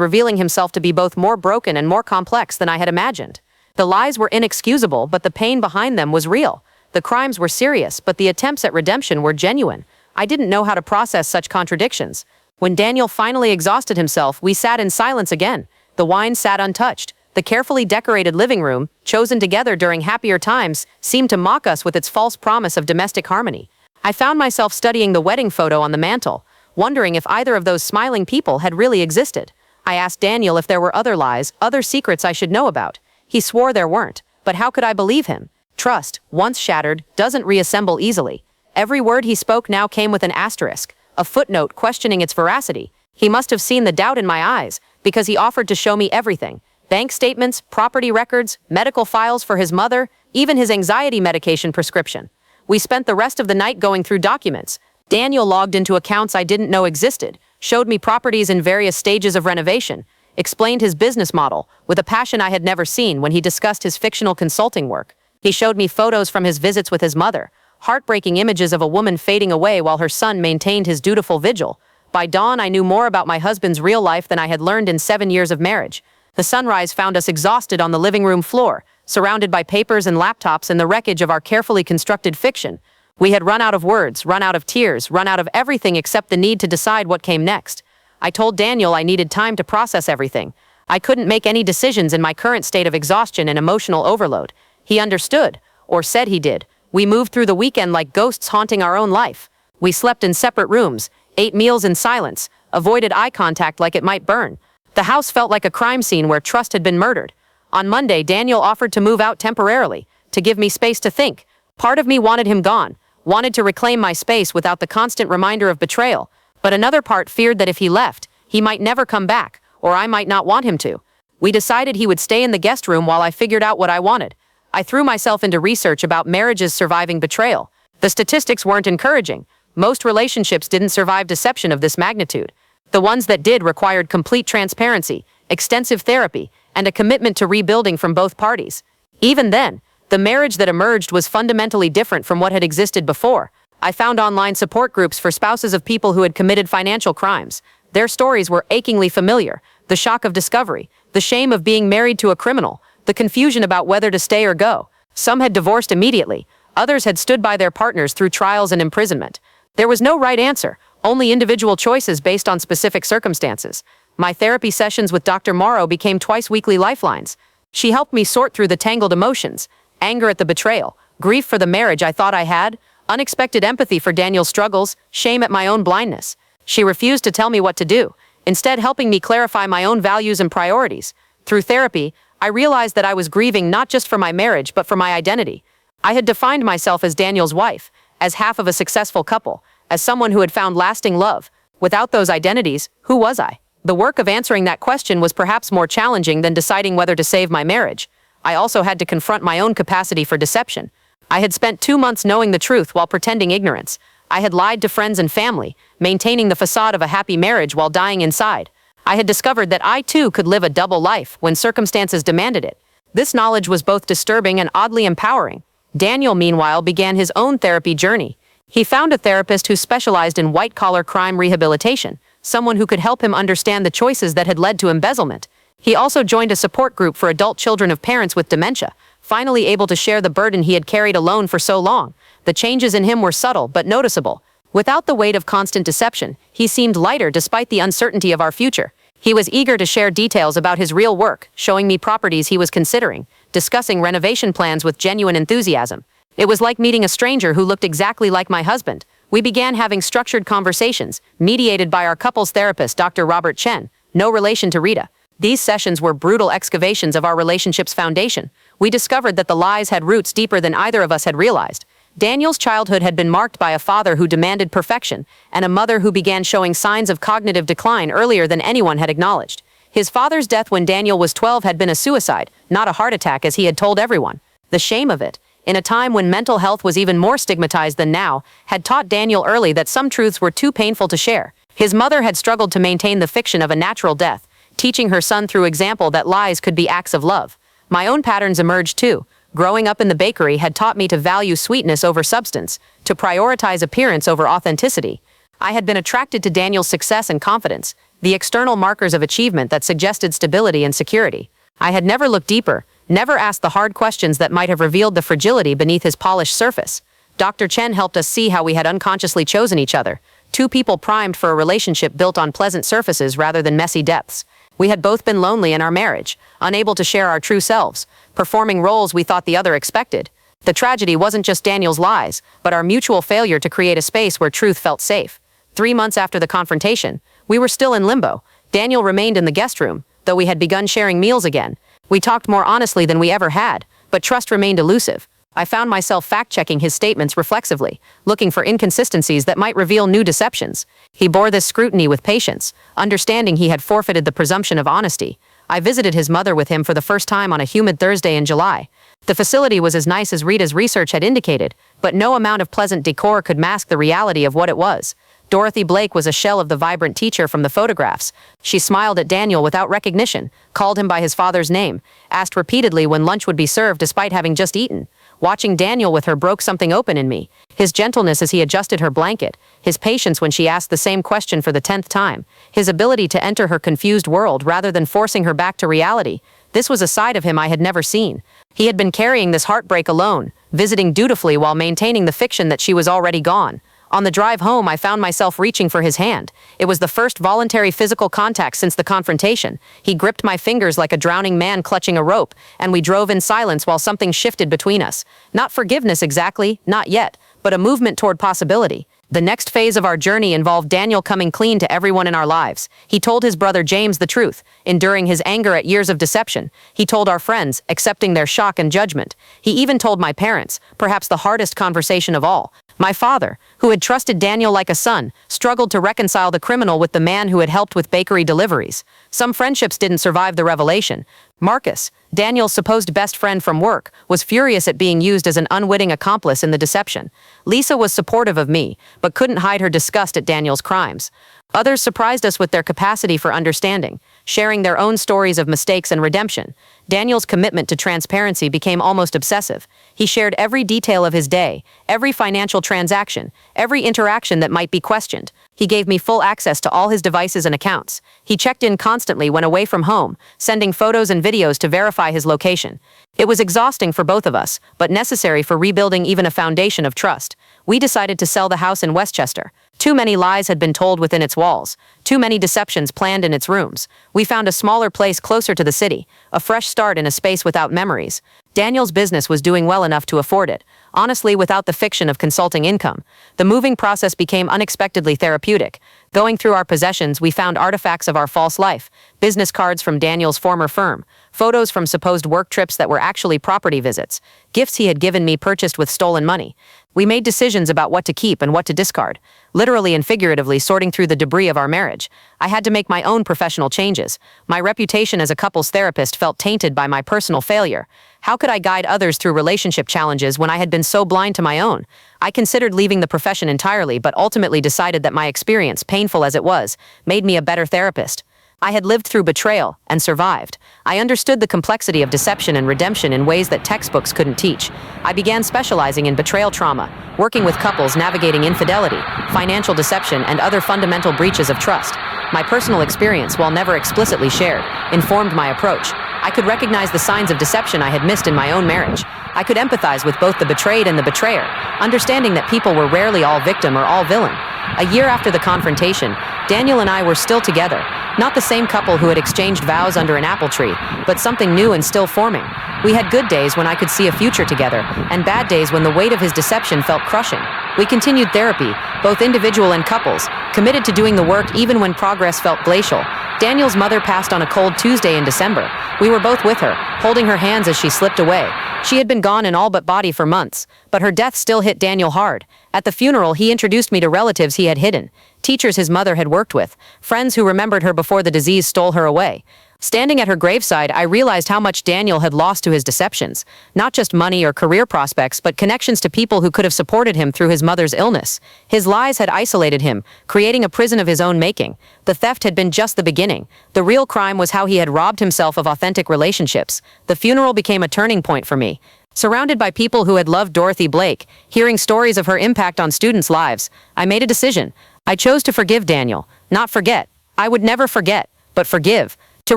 revealing himself to be both more broken and more complex than I had imagined. The lies were inexcusable, but the pain behind them was real. The crimes were serious, but the attempts at redemption were genuine. I didn't know how to process such contradictions. When Daniel finally exhausted himself, we sat in silence again. The wine sat untouched. The carefully decorated living room, chosen together during happier times, seemed to mock us with its false promise of domestic harmony. I found myself studying the wedding photo on the mantel, wondering if either of those smiling people had really existed. I asked Daniel if there were other lies, other secrets I should know about. He swore there weren't, but how could I believe him? Trust, once shattered, doesn't reassemble easily. Every word he spoke now came with an asterisk, a footnote questioning its veracity. He must have seen the doubt in my eyes, because he offered to show me everything. Bank statements, property records, medical files for his mother, even his anxiety medication prescription. We spent the rest of the night going through documents. Daniel logged into accounts I didn't know existed, showed me properties in various stages of renovation, explained his business model, with a passion I had never seen when he discussed his fictional consulting work. He showed me photos from his visits with his mother, heartbreaking images of a woman fading away while her son maintained his dutiful vigil. By dawn, I knew more about my husband's real life than I had learned in 7 years of marriage. The sunrise found us exhausted on the living room floor, surrounded by papers and laptops and the wreckage of our carefully constructed fiction. We had run out of words, run out of tears, run out of everything except the need to decide what came next. I told Daniel I needed time to process everything. I couldn't make any decisions in my current state of exhaustion and emotional overload. He understood, or said he did. We moved through the weekend like ghosts haunting our own life. We slept in separate rooms, ate meals in silence, avoided eye contact like it might burn. The house felt like a crime scene where trust had been murdered. On Monday, Daniel offered to move out temporarily, to give me space to think. Part of me wanted him gone, wanted to reclaim my space without the constant reminder of betrayal. But another part feared that if he left, he might never come back, or I might not want him to. We decided he would stay in the guest room while I figured out what I wanted. I threw myself into research about marriages surviving betrayal. The statistics weren't encouraging. Most relationships didn't survive deception of this magnitude. The ones that did required complete transparency, extensive therapy, and a commitment to rebuilding from both parties. Even then, the marriage that emerged was fundamentally different from what had existed before. I found online support groups for spouses of people who had committed financial crimes. Their stories were achingly familiar: the shock of discovery, the shame of being married to a criminal, the confusion about whether to stay or go. Some had divorced immediately. Others had stood by their partners through trials and imprisonment. There was no right answer, only individual choices based on specific circumstances. My therapy sessions with Dr. Morrow became twice-weekly lifelines. She helped me sort through the tangled emotions: anger at the betrayal, grief for the marriage I thought I had, unexpected empathy for Daniel's struggles, shame at my own blindness. She refused to tell me what to do, instead helping me clarify my own values and priorities. Through therapy, I realized that I was grieving not just for my marriage but for my identity. I had defined myself as Daniel's wife, as half of a successful couple, as someone who had found lasting love. Without those identities, who was I? The work of answering that question was perhaps more challenging than deciding whether to save my marriage. I also had to confront my own capacity for deception. I had spent 2 months knowing the truth while pretending ignorance. I had lied to friends and family, maintaining the facade of a happy marriage while dying inside. I had discovered that I too could live a double life when circumstances demanded it. This knowledge was both disturbing and oddly empowering. Daniel, meanwhile, began his own therapy journey. He found a therapist who specialized in white-collar crime rehabilitation, someone who could help him understand the choices that had led to embezzlement. He also joined a support group for adult children of parents with dementia, finally able to share the burden he had carried alone for so long. The changes in him were subtle but noticeable. Without the weight of constant deception, he seemed lighter despite the uncertainty of our future. He was eager to share details about his real work, showing me properties he was considering, discussing renovation plans with genuine enthusiasm. It was like meeting a stranger who looked exactly like my husband. We began having structured conversations, mediated by our couples therapist, Dr. Robert Chen, no relation to Rita. These sessions were brutal excavations of our relationship's foundation. We discovered that the lies had roots deeper than either of us had realized. Daniel's childhood had been marked by a father who demanded perfection, and a mother who began showing signs of cognitive decline earlier than anyone had acknowledged. His father's death when Daniel was 12 had been a suicide, not a heart attack as he had told everyone. The shame of it, in a time when mental health was even more stigmatized than now, had taught Daniel early that some truths were too painful to share. His mother had struggled to maintain the fiction of a natural death, teaching her son through example that lies could be acts of love. My own patterns emerged too. Growing up in the bakery had taught me to value sweetness over substance, to prioritize appearance over authenticity. I had been attracted to Daniel's success and confidence, the external markers of achievement that suggested stability and security. I had never looked deeper, never asked the hard questions that might have revealed the fragility beneath his polished surface. Dr. Chen helped us see how we had unconsciously chosen each other, two people primed for a relationship built on pleasant surfaces rather than messy depths. We had both been lonely in our marriage, unable to share our true selves, performing roles we thought the other expected. The tragedy wasn't just Daniel's lies, but our mutual failure to create a space where truth felt safe. 3 months after the confrontation, we were still in limbo. Daniel remained in the guest room, though we had begun sharing meals again. We talked more honestly than we ever had, but trust remained elusive. I found myself fact-checking his statements reflexively, looking for inconsistencies that might reveal new deceptions. He bore this scrutiny with patience, understanding he had forfeited the presumption of honesty. I visited his mother with him for the first time on a humid Thursday in July. The facility was as nice as Rita's research had indicated, but no amount of pleasant decor could mask the reality of what it was. Dorothy Blake was a shell of the vibrant teacher from the photographs. She smiled at Daniel without recognition, called him by his father's name, asked repeatedly when lunch would be served despite having just eaten. Watching Daniel with her broke something open in me. His gentleness as he adjusted her blanket, his patience when she asked the same question for the 10th time, his ability to enter her confused world rather than forcing her back to reality. This was a side of him I had never seen. He had been carrying this heartbreak alone, visiting dutifully while maintaining the fiction that she was already gone. On the drive home, I found myself reaching for his hand. It was the first voluntary physical contact since the confrontation. He gripped my fingers like a drowning man clutching a rope, and we drove in silence while something shifted between us. Not forgiveness exactly, not yet, but a movement toward possibility. The next phase of our journey involved Daniel coming clean to everyone in our lives. He told his brother James the truth, enduring his anger at years of deception. He told our friends, accepting their shock and judgment. He even told my parents, perhaps the hardest conversation of all. My father, who had trusted Daniel like a son, struggled to reconcile the criminal with the man who had helped with bakery deliveries. Some friendships didn't survive the revelation. Marcus, Daniel's supposed best friend from work, was furious at being used as an unwitting accomplice in the deception. Lisa was supportive of me, but couldn't hide her disgust at Daniel's crimes. Others surprised us with their capacity for understanding, sharing their own stories of mistakes and redemption. Daniel's commitment to transparency became almost obsessive. He shared every detail of his day, every financial transaction, every interaction that might be questioned. He gave me full access to all his devices and accounts. He checked in constantly when away from home, sending photos and videos to verify his location. It was exhausting for both of us, but necessary for rebuilding even a foundation of trust. We decided to sell the house in Westchester. Too many lies had been told within its walls. Too many deceptions planned in its rooms. We found a smaller place closer to the city, a fresh start in a space without memories. Daniel's business was doing well enough to afford it, honestly without the fiction of consulting income. The moving process became unexpectedly therapeutic. Going through our possessions, we found artifacts of our false life, business cards from Daniel's former firm, photos from supposed work trips that were actually property visits, gifts he had given me purchased with stolen money. We made decisions about what to keep and what to discard, literally and figuratively sorting through the debris of our marriage. I had to make my own professional changes. My reputation as a couples therapist felt tainted by my personal failure. How could I guide others through relationship challenges when I had been so blind to my own? I considered leaving the profession entirely, but ultimately decided that my experience, painful as it was, made me a better therapist. I had lived through betrayal and survived. I understood the complexity of deception and redemption in ways that textbooks couldn't teach. I began specializing in betrayal trauma, working with couples navigating infidelity, financial deception, and other fundamental breaches of trust. My personal experience, while never explicitly shared, informed my approach. I could recognize the signs of deception I had missed in my own marriage. I could empathize with both the betrayed and the betrayer, understanding that people were rarely all victim or all villain. A year after the confrontation, Daniel and I were still together, not the same couple who had exchanged vows under an apple tree, but something new and still forming. We had good days when I could see a future together, and bad days when the weight of his deception felt crushing. We continued therapy, both individual and couples, committed to doing the work even when progress felt glacial. Daniel's mother passed on a cold Tuesday in December. We were both with her, holding her hands as she slipped away. She had been gone in all but body for months, but her death still hit Daniel hard. At the funeral, he introduced me to relatives he had hidden, teachers his mother had worked with, friends who remembered her before the disease stole her away. Standing at her graveside, I realized how much Daniel had lost to his deceptions. Not just money or career prospects, but connections to people who could have supported him through his mother's illness. His lies had isolated him, creating a prison of his own making. The theft had been just the beginning. The real crime was how he had robbed himself of authentic relationships. The funeral became a turning point for me. Surrounded by people who had loved Dorothy Blake, hearing stories of her impact on students' lives, I made a decision. I chose to forgive Daniel, not forget. I would never forget, but forgive. To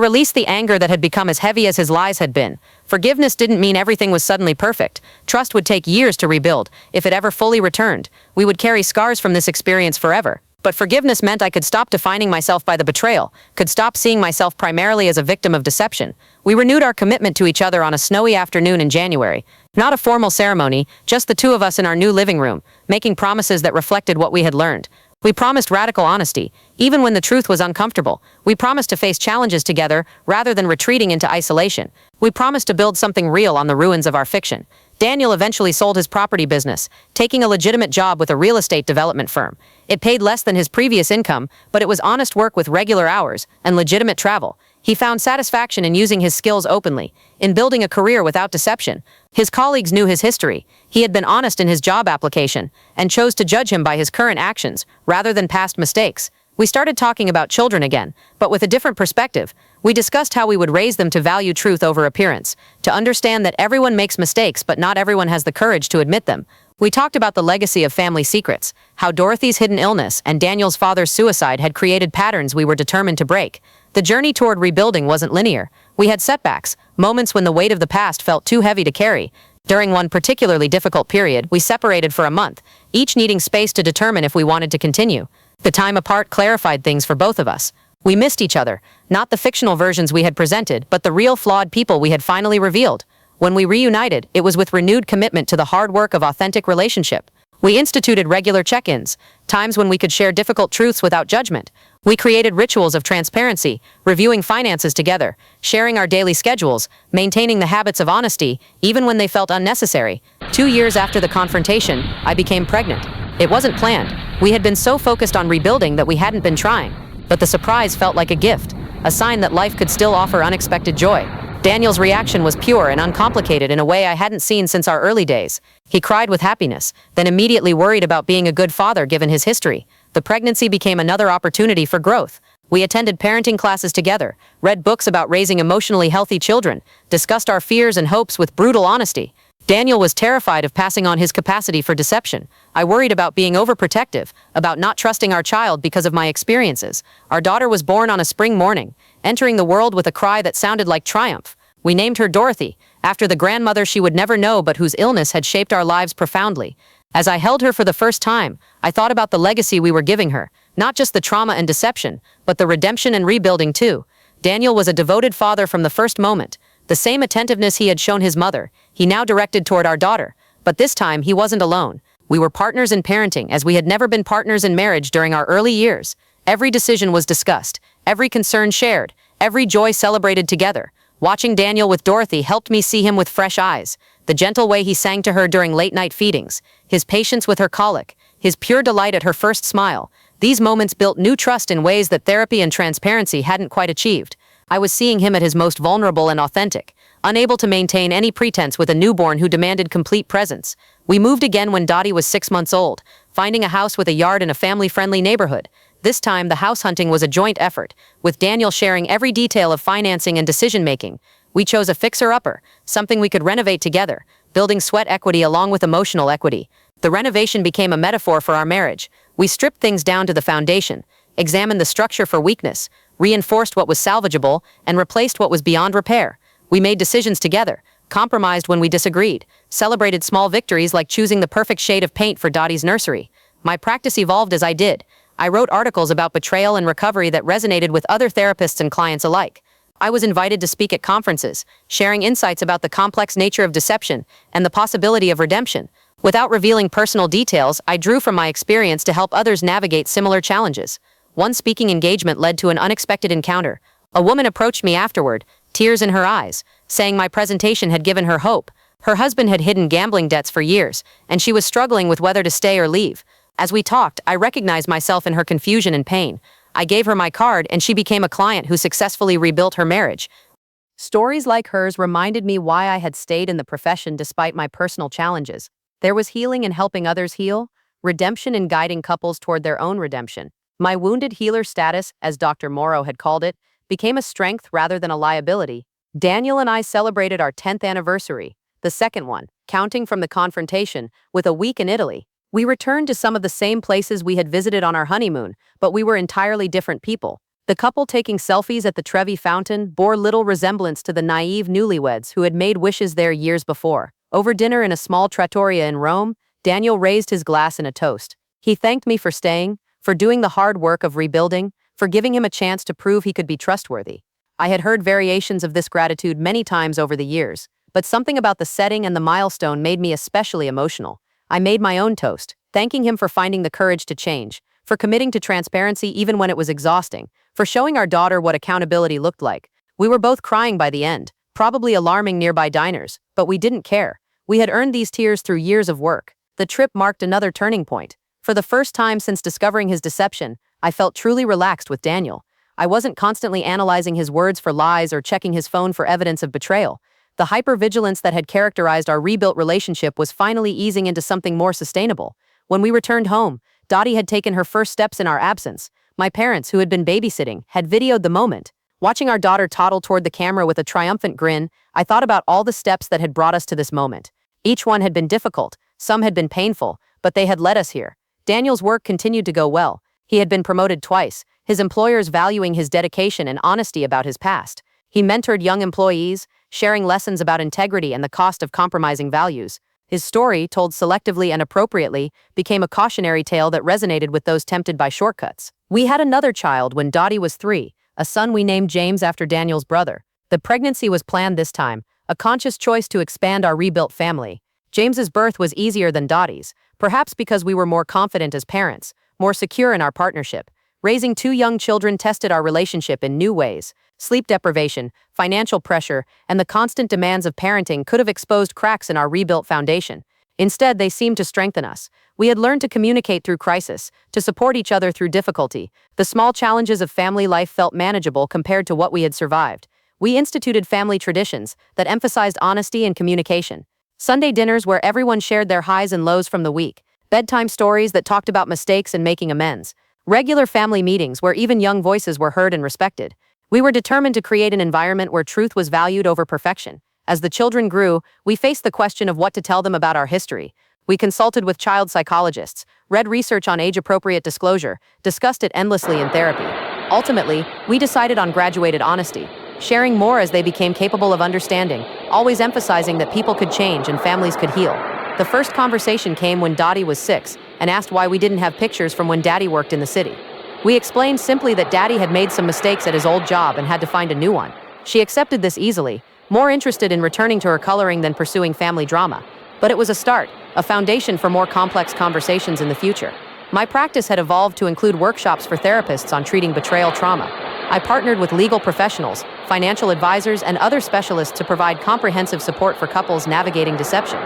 release the anger that had become as heavy as his lies had been. Forgiveness didn't mean everything was suddenly perfect. Trust would take years to rebuild, if it ever fully returned. We would carry scars from this experience forever. But forgiveness meant I could stop defining myself by the betrayal, could stop seeing myself primarily as a victim of deception. We renewed our commitment to each other on a snowy afternoon in January. Not a formal ceremony, just the two of us in our new living room, making promises that reflected what we had learned. We promised radical honesty, even when the truth was uncomfortable. We promised to face challenges together, rather than retreating into isolation. We promised to build something real on the ruins of our fiction. Daniel eventually sold his property business, taking a legitimate job with a real estate development firm. It paid less than his previous income, but it was honest work with regular hours and legitimate travel. He found satisfaction in using his skills openly, in building a career without deception. His colleagues knew his history. He had been honest in his job application, and chose to judge him by his current actions, rather than past mistakes. We started talking about children again, but with a different perspective. We discussed how we would raise them to value truth over appearance, to understand that everyone makes mistakes but not everyone has the courage to admit them. We talked about the legacy of family secrets, how Dorothy's hidden illness and Daniel's father's suicide had created patterns we were determined to break. The journey toward rebuilding wasn't linear. We had setbacks, moments when the weight of the past felt too heavy to carry. During one particularly difficult period, we separated for a month, each needing space to determine if we wanted to continue. The time apart clarified things for both of us. We missed each other, not the fictional versions we had presented, but the real flawed people we had finally revealed. When we reunited, it was with renewed commitment to the hard work of authentic relationship. We instituted regular check-ins, times when we could share difficult truths without judgment. We created rituals of transparency, reviewing finances together, sharing our daily schedules, maintaining the habits of honesty, even when they felt unnecessary. 2 years after the confrontation, I became pregnant. It wasn't planned. We had been so focused on rebuilding that we hadn't been trying. But the surprise felt like a gift, a sign that life could still offer unexpected joy. Daniel's reaction was pure and uncomplicated in a way I hadn't seen since our early days. He cried with happiness, then immediately worried about being a good father given his history. The pregnancy became another opportunity for growth. We attended parenting classes together, read books about raising emotionally healthy children, discussed our fears and hopes with brutal honesty. Daniel was terrified of passing on his capacity for deception. I worried about being overprotective, about not trusting our child because of my experiences. Our daughter was born on a spring morning, entering the world with a cry that sounded like triumph. We named her Dorothy, after the grandmother she would never know but whose illness had shaped our lives profoundly. As I held her for the first time, I thought about the legacy we were giving her, not just the trauma and deception, but the redemption and rebuilding too. Daniel was a devoted father from the first moment. The same attentiveness he had shown his mother, he now directed toward our daughter. But this time, he wasn't alone. We were partners in parenting, as we had never been partners in marriage during our early years. Every decision was discussed, every concern shared, every joy celebrated together. Watching Daniel with Dorothy helped me see him with fresh eyes. The gentle way he sang to her during late-night feedings, his patience with her colic, his pure delight at her first smile. These moments built new trust in ways that therapy and transparency hadn't quite achieved. I was seeing him at his most vulnerable and authentic, unable to maintain any pretense with a newborn who demanded complete presence. We moved again when Dottie was 6 months old, finding a house with a yard in a family-friendly neighborhood. This time, the house hunting was a joint effort, with Daniel sharing every detail of financing and decision-making. We chose a fixer-upper, something we could renovate together, building sweat equity along with emotional equity. The renovation became a metaphor for our marriage. We stripped things down to the foundation, examined the structure for weakness, reinforced what was salvageable, and replaced what was beyond repair. We made decisions together, compromised when we disagreed, celebrated small victories like choosing the perfect shade of paint for Dottie's nursery. My practice evolved as I did. I wrote articles about betrayal and recovery that resonated with other therapists and clients alike. I was invited to speak at conferences, sharing insights about the complex nature of deception and the possibility of redemption. Without revealing personal details, I drew from my experience to help others navigate similar challenges. One speaking engagement led to an unexpected encounter. A woman approached me afterward, tears in her eyes, saying my presentation had given her hope. Her husband had hidden gambling debts for years, and she was struggling with whether to stay or leave. As we talked, I recognized myself in her confusion and pain. I gave her my card, and she became a client who successfully rebuilt her marriage. Stories like hers reminded me why I had stayed in the profession despite my personal challenges. There was healing in helping others heal, redemption in guiding couples toward their own redemption. My wounded healer status, as Dr. Morrow had called it, became a strength rather than a liability. Daniel and I celebrated our 10th anniversary, the second one, counting from the confrontation, with a week in Italy. We returned to some of the same places we had visited on our honeymoon, but we were entirely different people. The couple taking selfies at the Trevi Fountain bore little resemblance to the naive newlyweds who had made wishes there years before. Over dinner in a small trattoria in Rome, Daniel raised his glass in a toast. He thanked me for staying, for doing the hard work of rebuilding, for giving him a chance to prove he could be trustworthy. I had heard variations of this gratitude many times over the years, but something about the setting and the milestone made me especially emotional. I made my own toast, thanking him for finding the courage to change, for committing to transparency even when it was exhausting, for showing our daughter what accountability looked like. We were both crying by the end, probably alarming nearby diners, but we didn't care. We had earned these tears through years of work. The trip marked another turning point. For the first time since discovering his deception, I felt truly relaxed with Daniel. I wasn't constantly analyzing his words for lies or checking his phone for evidence of betrayal. The hypervigilance that had characterized our rebuilt relationship was finally easing into something more sustainable. When we returned home, Dottie had taken her first steps in our absence. My parents, who had been babysitting, had videoed the moment. Watching our daughter toddle toward the camera with a triumphant grin, I thought about all the steps that had brought us to this moment. Each one had been difficult, some had been painful, but they had led us here. Daniel's work continued to go well. He had been promoted twice, his employers valuing his dedication and honesty about his past. He mentored young employees, sharing lessons about integrity and the cost of compromising values. His story, told selectively and appropriately, became a cautionary tale that resonated with those tempted by shortcuts. We had another child when Dottie was 3, a son we named James after Daniel's brother. The pregnancy was planned this time, a conscious choice to expand our rebuilt family. James's birth was easier than Dottie's, perhaps because we were more confident as parents, more secure in our partnership. Raising 2 young children tested our relationship in new ways. Sleep deprivation, financial pressure, and the constant demands of parenting could have exposed cracks in our rebuilt foundation. Instead, they seemed to strengthen us. We had learned to communicate through crisis, to support each other through difficulty. The small challenges of family life felt manageable compared to what we had survived. We instituted family traditions that emphasized honesty and communication. Sunday dinners where everyone shared their highs and lows from the week. Bedtime stories that talked about mistakes and making amends. Regular family meetings where even young voices were heard and respected. We were determined to create an environment where truth was valued over perfection. As the children grew, we faced the question of what to tell them about our history. We consulted with child psychologists, read research on age-appropriate disclosure, discussed it endlessly in therapy. Ultimately, we decided on graduated honesty, sharing more as they became capable of understanding, always emphasizing that people could change and families could heal. The first conversation came when Dottie was 6 and asked why we didn't have pictures from when Daddy worked in the city. We explained simply that Daddy had made some mistakes at his old job and had to find a new one. She accepted this easily, more interested in returning to her coloring than pursuing family drama. But it was a start, a foundation for more complex conversations in the future. My practice had evolved to include workshops for therapists on treating betrayal trauma. I partnered with legal professionals, financial advisors, and other specialists to provide comprehensive support for couples navigating deception.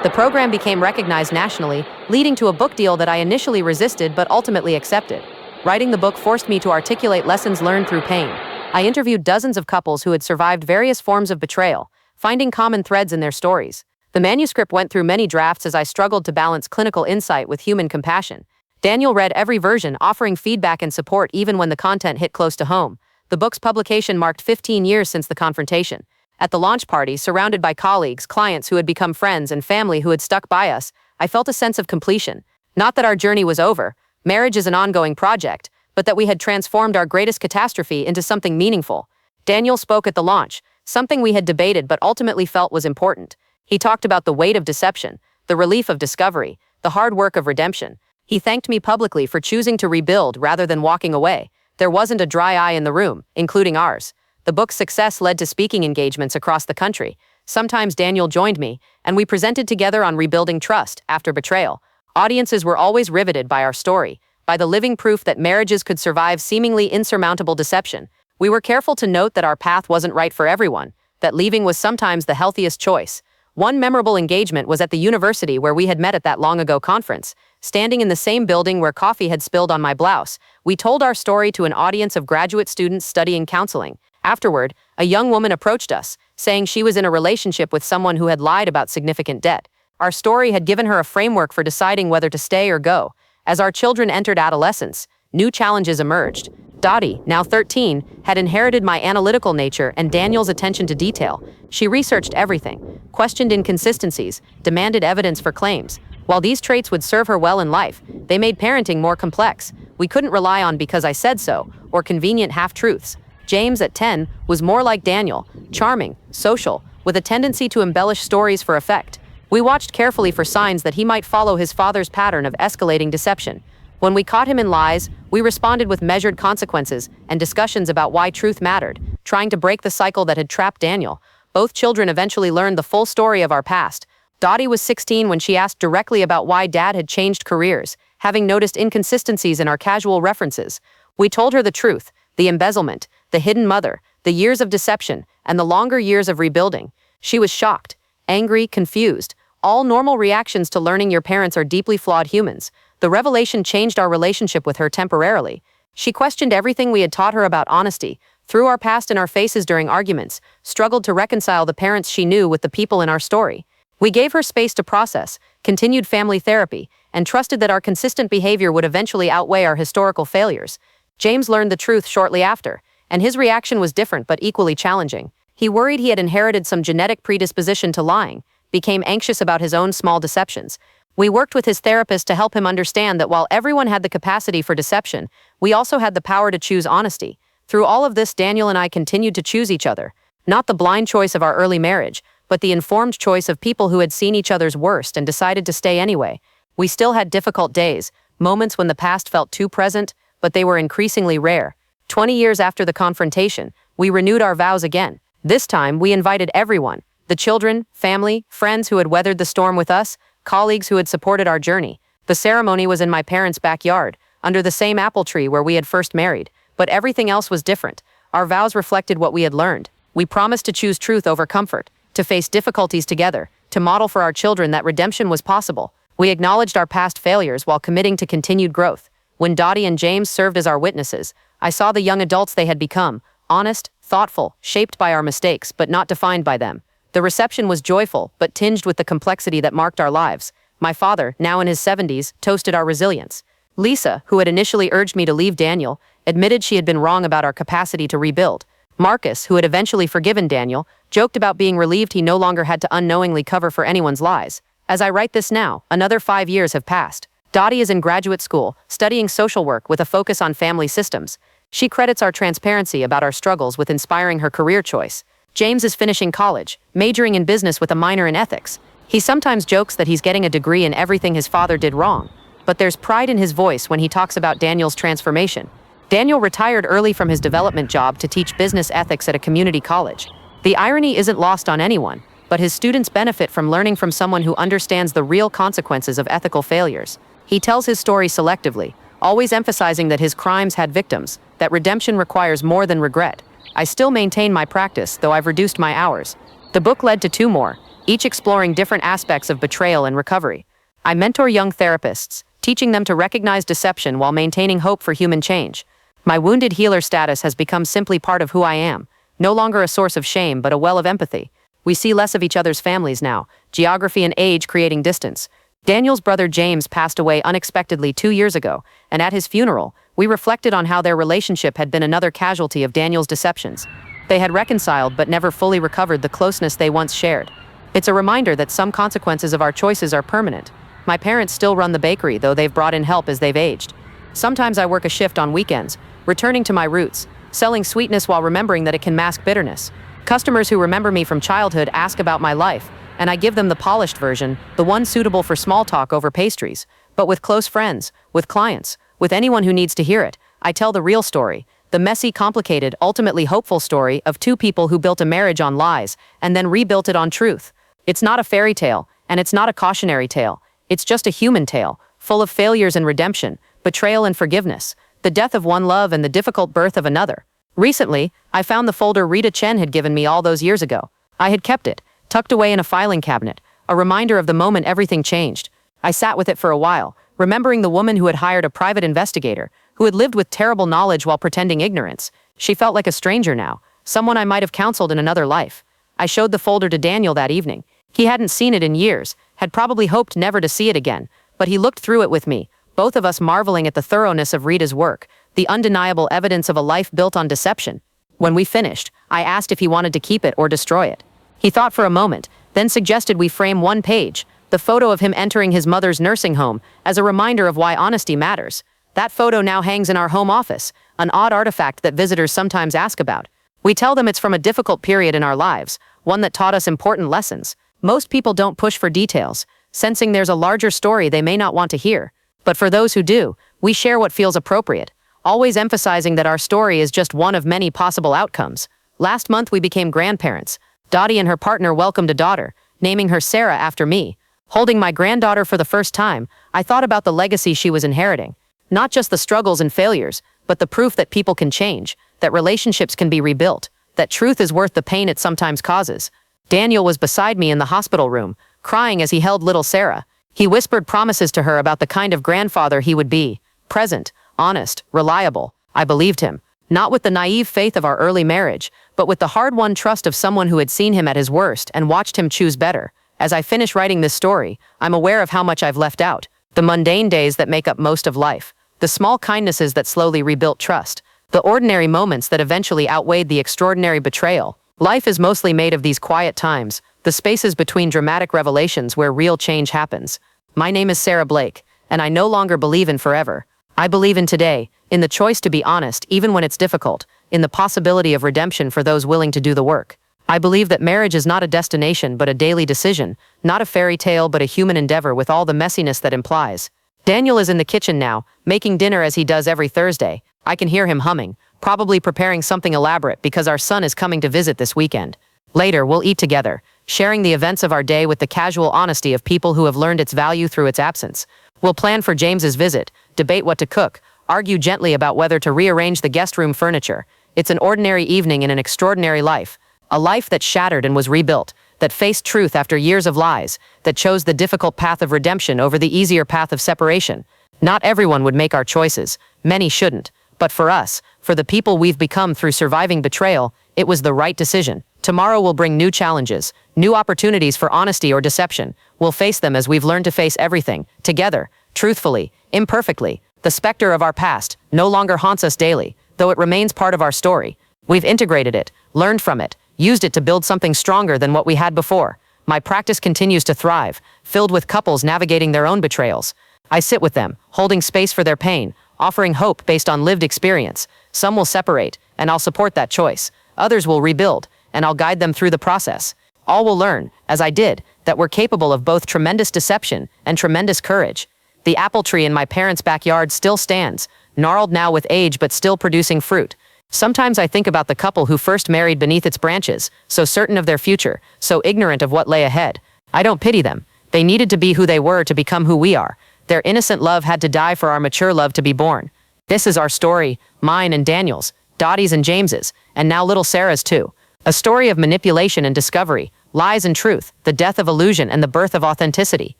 The program became recognized nationally, leading to a book deal that I initially resisted but ultimately accepted. Writing the book forced me to articulate lessons learned through pain. I interviewed dozens of couples who had survived various forms of betrayal, finding common threads in their stories. The manuscript went through many drafts as I struggled to balance clinical insight with human compassion. Daniel read every version, offering feedback and support even when the content hit close to home. The book's publication marked 15 years since the confrontation. At the launch party, surrounded by colleagues, clients who had become friends, and family who had stuck by us, I felt a sense of completion. Not that our journey was over, marriage is an ongoing project, but that we had transformed our greatest catastrophe into something meaningful. Daniel spoke at the launch, something we had debated but ultimately felt was important. He talked about the weight of deception, the relief of discovery, the hard work of redemption. He thanked me publicly for choosing to rebuild rather than walking away. There wasn't a dry eye in the room, including ours. The book's success led to speaking engagements across the country. Sometimes Daniel joined me, and we presented together on rebuilding trust after betrayal. Audiences were always riveted by our story, by the living proof that marriages could survive seemingly insurmountable deception. We were careful to note that our path wasn't right for everyone, that leaving was sometimes the healthiest choice. One memorable engagement was at the university where we had met at that long-ago conference. Standing in the same building where coffee had spilled on my blouse, we told our story to an audience of graduate students studying counseling. Afterward, a young woman approached us, saying she was in a relationship with someone who had lied about significant debt. Our story had given her a framework for deciding whether to stay or go. As our children entered adolescence, new challenges emerged. Dottie, now 13, had inherited my analytical nature and Daniel's attention to detail. She researched everything, questioned inconsistencies, demanded evidence for claims. While these traits would serve her well in life, they made parenting more complex. We couldn't rely on "because I said so" or convenient half-truths. James, at 10, was more like Daniel, charming, social, with a tendency to embellish stories for effect. We watched carefully for signs that he might follow his father's pattern of escalating deception. When we caught him in lies, we responded with measured consequences and discussions about why truth mattered, trying to break the cycle that had trapped Daniel. Both children eventually learned the full story of our past. Dottie was 16 when she asked directly about why Dad had changed careers, having noticed inconsistencies in our casual references. We told her the truth, the embezzlement, the hidden mother, the years of deception, and the longer years of rebuilding. She was shocked, angry, confused, all normal reactions to learning your parents are deeply flawed humans. The revelation changed our relationship with her temporarily. She questioned everything we had taught her about honesty, threw our past in our faces during arguments, struggled to reconcile the parents she knew with the people in our story. We gave her space to process, continued family therapy, and trusted that our consistent behavior would eventually outweigh our historical failures. James learned the truth shortly after, and his reaction was different but equally challenging. He worried he had inherited some genetic predisposition to lying, became anxious about his own small deceptions. We worked with his therapist to help him understand that while everyone had the capacity for deception, we also had the power to choose honesty. Through all of this, Daniel and I continued to choose each other. Not the blind choice of our early marriage, but the informed choice of people who had seen each other's worst and decided to stay anyway. We still had difficult days, moments when the past felt too present, but they were increasingly rare. 20 years after the confrontation, we renewed our vows again. This time, we invited everyone, the children, family, friends who had weathered the storm with us, colleagues who had supported our journey. The ceremony was in my parents' backyard, under the same apple tree where we had first married, but everything else was different. Our vows reflected what we had learned. We promised to choose truth over comfort, to face difficulties together, to model for our children that redemption was possible. We acknowledged our past failures while committing to continued growth. When Dottie and James served as our witnesses, I saw the young adults they had become, honest, thoughtful, shaped by our mistakes, but not defined by them. The reception was joyful, but tinged with the complexity that marked our lives. My father, now in his 70s, toasted our resilience. Lisa, who had initially urged me to leave Daniel, admitted she had been wrong about our capacity to rebuild. Marcus, who had eventually forgiven Daniel, joked about being relieved he no longer had to unknowingly cover for anyone's lies. As I write this now, another 5 years have passed. Dottie is in graduate school, studying social work with a focus on family systems. She credits our transparency about our struggles with inspiring her career choice. James is finishing college, majoring in business with a minor in ethics. He sometimes jokes that he's getting a degree in everything his father did wrong, but there's pride in his voice when he talks about Daniel's transformation. Daniel retired early from his development job to teach business ethics at a community college. The irony isn't lost on anyone, but his students benefit from learning from someone who understands the real consequences of ethical failures. He tells his story selectively, always emphasizing that his crimes had victims, that redemption requires more than regret. I still maintain my practice, though I've reduced my hours. The book led to 2 more, each exploring different aspects of betrayal and recovery. I mentor young therapists, teaching them to recognize deception while maintaining hope for human change. My wounded healer status has become simply part of who I am, no longer a source of shame but a well of empathy. We see less of each other's families now, geography and age creating distance. Daniel's brother James passed away unexpectedly 2 years ago, and at his funeral, we reflected on how their relationship had been another casualty of Daniel's deceptions. They had reconciled but never fully recovered the closeness they once shared. It's a reminder that some consequences of our choices are permanent. My parents still run the bakery, though they've brought in help as they've aged. Sometimes I work a shift on weekends, returning to my roots, selling sweetness while remembering that it can mask bitterness. Customers who remember me from childhood ask about my life, and I give them the polished version, the one suitable for small talk over pastries. But with close friends, with clients, with anyone who needs to hear it, I tell the real story, the messy, complicated, ultimately hopeful story of 2 people who built a marriage on lies and then rebuilt it on truth. It's not a fairy tale, and it's not a cautionary tale. It's just a human tale, full of failures and redemption, betrayal and forgiveness, the death of one love and the difficult birth of another. Recently, I found the folder Rita Chen had given me all those years ago. I had kept it, tucked away in a filing cabinet, a reminder of the moment everything changed. I sat with it for a while, remembering the woman who had hired a private investigator, who had lived with terrible knowledge while pretending ignorance. She felt like a stranger now, someone I might have counseled in another life. I showed the folder to Daniel that evening. He hadn't seen it in years, had probably hoped never to see it again, but he looked through it with me, both of us marveling at the thoroughness of Rita's work, the undeniable evidence of a life built on deception. When we finished, I asked if he wanted to keep it or destroy it. He thought for a moment, then suggested we frame one page, the photo of him entering his mother's nursing home, as a reminder of why honesty matters. That photo now hangs in our home office, an odd artifact that visitors sometimes ask about. We tell them it's from a difficult period in our lives, one that taught us important lessons. Most people don't push for details, sensing there's a larger story they may not want to hear. But for those who do, we share what feels appropriate, always emphasizing that our story is just one of many possible outcomes. Last month we became grandparents. Dottie and her partner welcomed a daughter, naming her Sarah after me. Holding my granddaughter for the first time, I thought about the legacy she was inheriting. Not just the struggles and failures, but the proof that people can change, that relationships can be rebuilt, that truth is worth the pain it sometimes causes. Daniel was beside me in the hospital room, crying as he held little Sarah. He whispered promises to her about the kind of grandfather he would be, present, honest, reliable. I believed him, not with the naive faith of our early marriage, but with the hard-won trust of someone who had seen him at his worst and watched him choose better. As I finish writing this story, I'm aware of how much I've left out, the mundane days that make up most of life, the small kindnesses that slowly rebuilt trust, the ordinary moments that eventually outweighed the extraordinary betrayal. Life is mostly made of these quiet times, the spaces between dramatic revelations where real change happens. My name is Sarah Blake, and I no longer believe in forever. I believe in today, in the choice to be honest even when it's difficult, in the possibility of redemption for those willing to do the work. I believe that marriage is not a destination but a daily decision, not a fairy tale but a human endeavor with all the messiness that implies. Daniel is in the kitchen now, making dinner as he does every Thursday. I can hear him humming, probably preparing something elaborate because our son is coming to visit this weekend. Later, we'll eat together, sharing the events of our day with the casual honesty of people who have learned its value through its absence. We'll plan for James's visit, debate what to cook, argue gently about whether to rearrange the guest room furniture. It's an ordinary evening in an extraordinary life, a life that shattered and was rebuilt, that faced truth after years of lies, that chose the difficult path of redemption over the easier path of separation. Not everyone would make our choices. Many shouldn't. But for us, for the people we've become through surviving betrayal, it was the right decision. Tomorrow will bring new challenges, new opportunities for honesty or deception. We'll face them as we've learned to face everything, together, truthfully, imperfectly. The specter of our past no longer haunts us daily, though it remains part of our story. We've integrated it, learned from it, used it to build something stronger than what we had before. My practice continues to thrive, filled with couples navigating their own betrayals. I sit with them, holding space for their pain, offering hope based on lived experience. Some will separate, and I'll support that choice. Others will rebuild, and I'll guide them through the process. All will learn, as I did, that we're capable of both tremendous deception and tremendous courage. The apple tree in my parents' backyard still stands, gnarled now with age but still producing fruit. Sometimes I think about the couple who first married beneath its branches, so certain of their future, so ignorant of what lay ahead. I don't pity them. They needed to be who they were to become who we are. Their innocent love had to die for our mature love to be born. This is our story, mine and Daniel's, Dottie's and James's, and now little Sarah's too. A story of manipulation and discovery, lies and truth, the death of illusion and the birth of authenticity.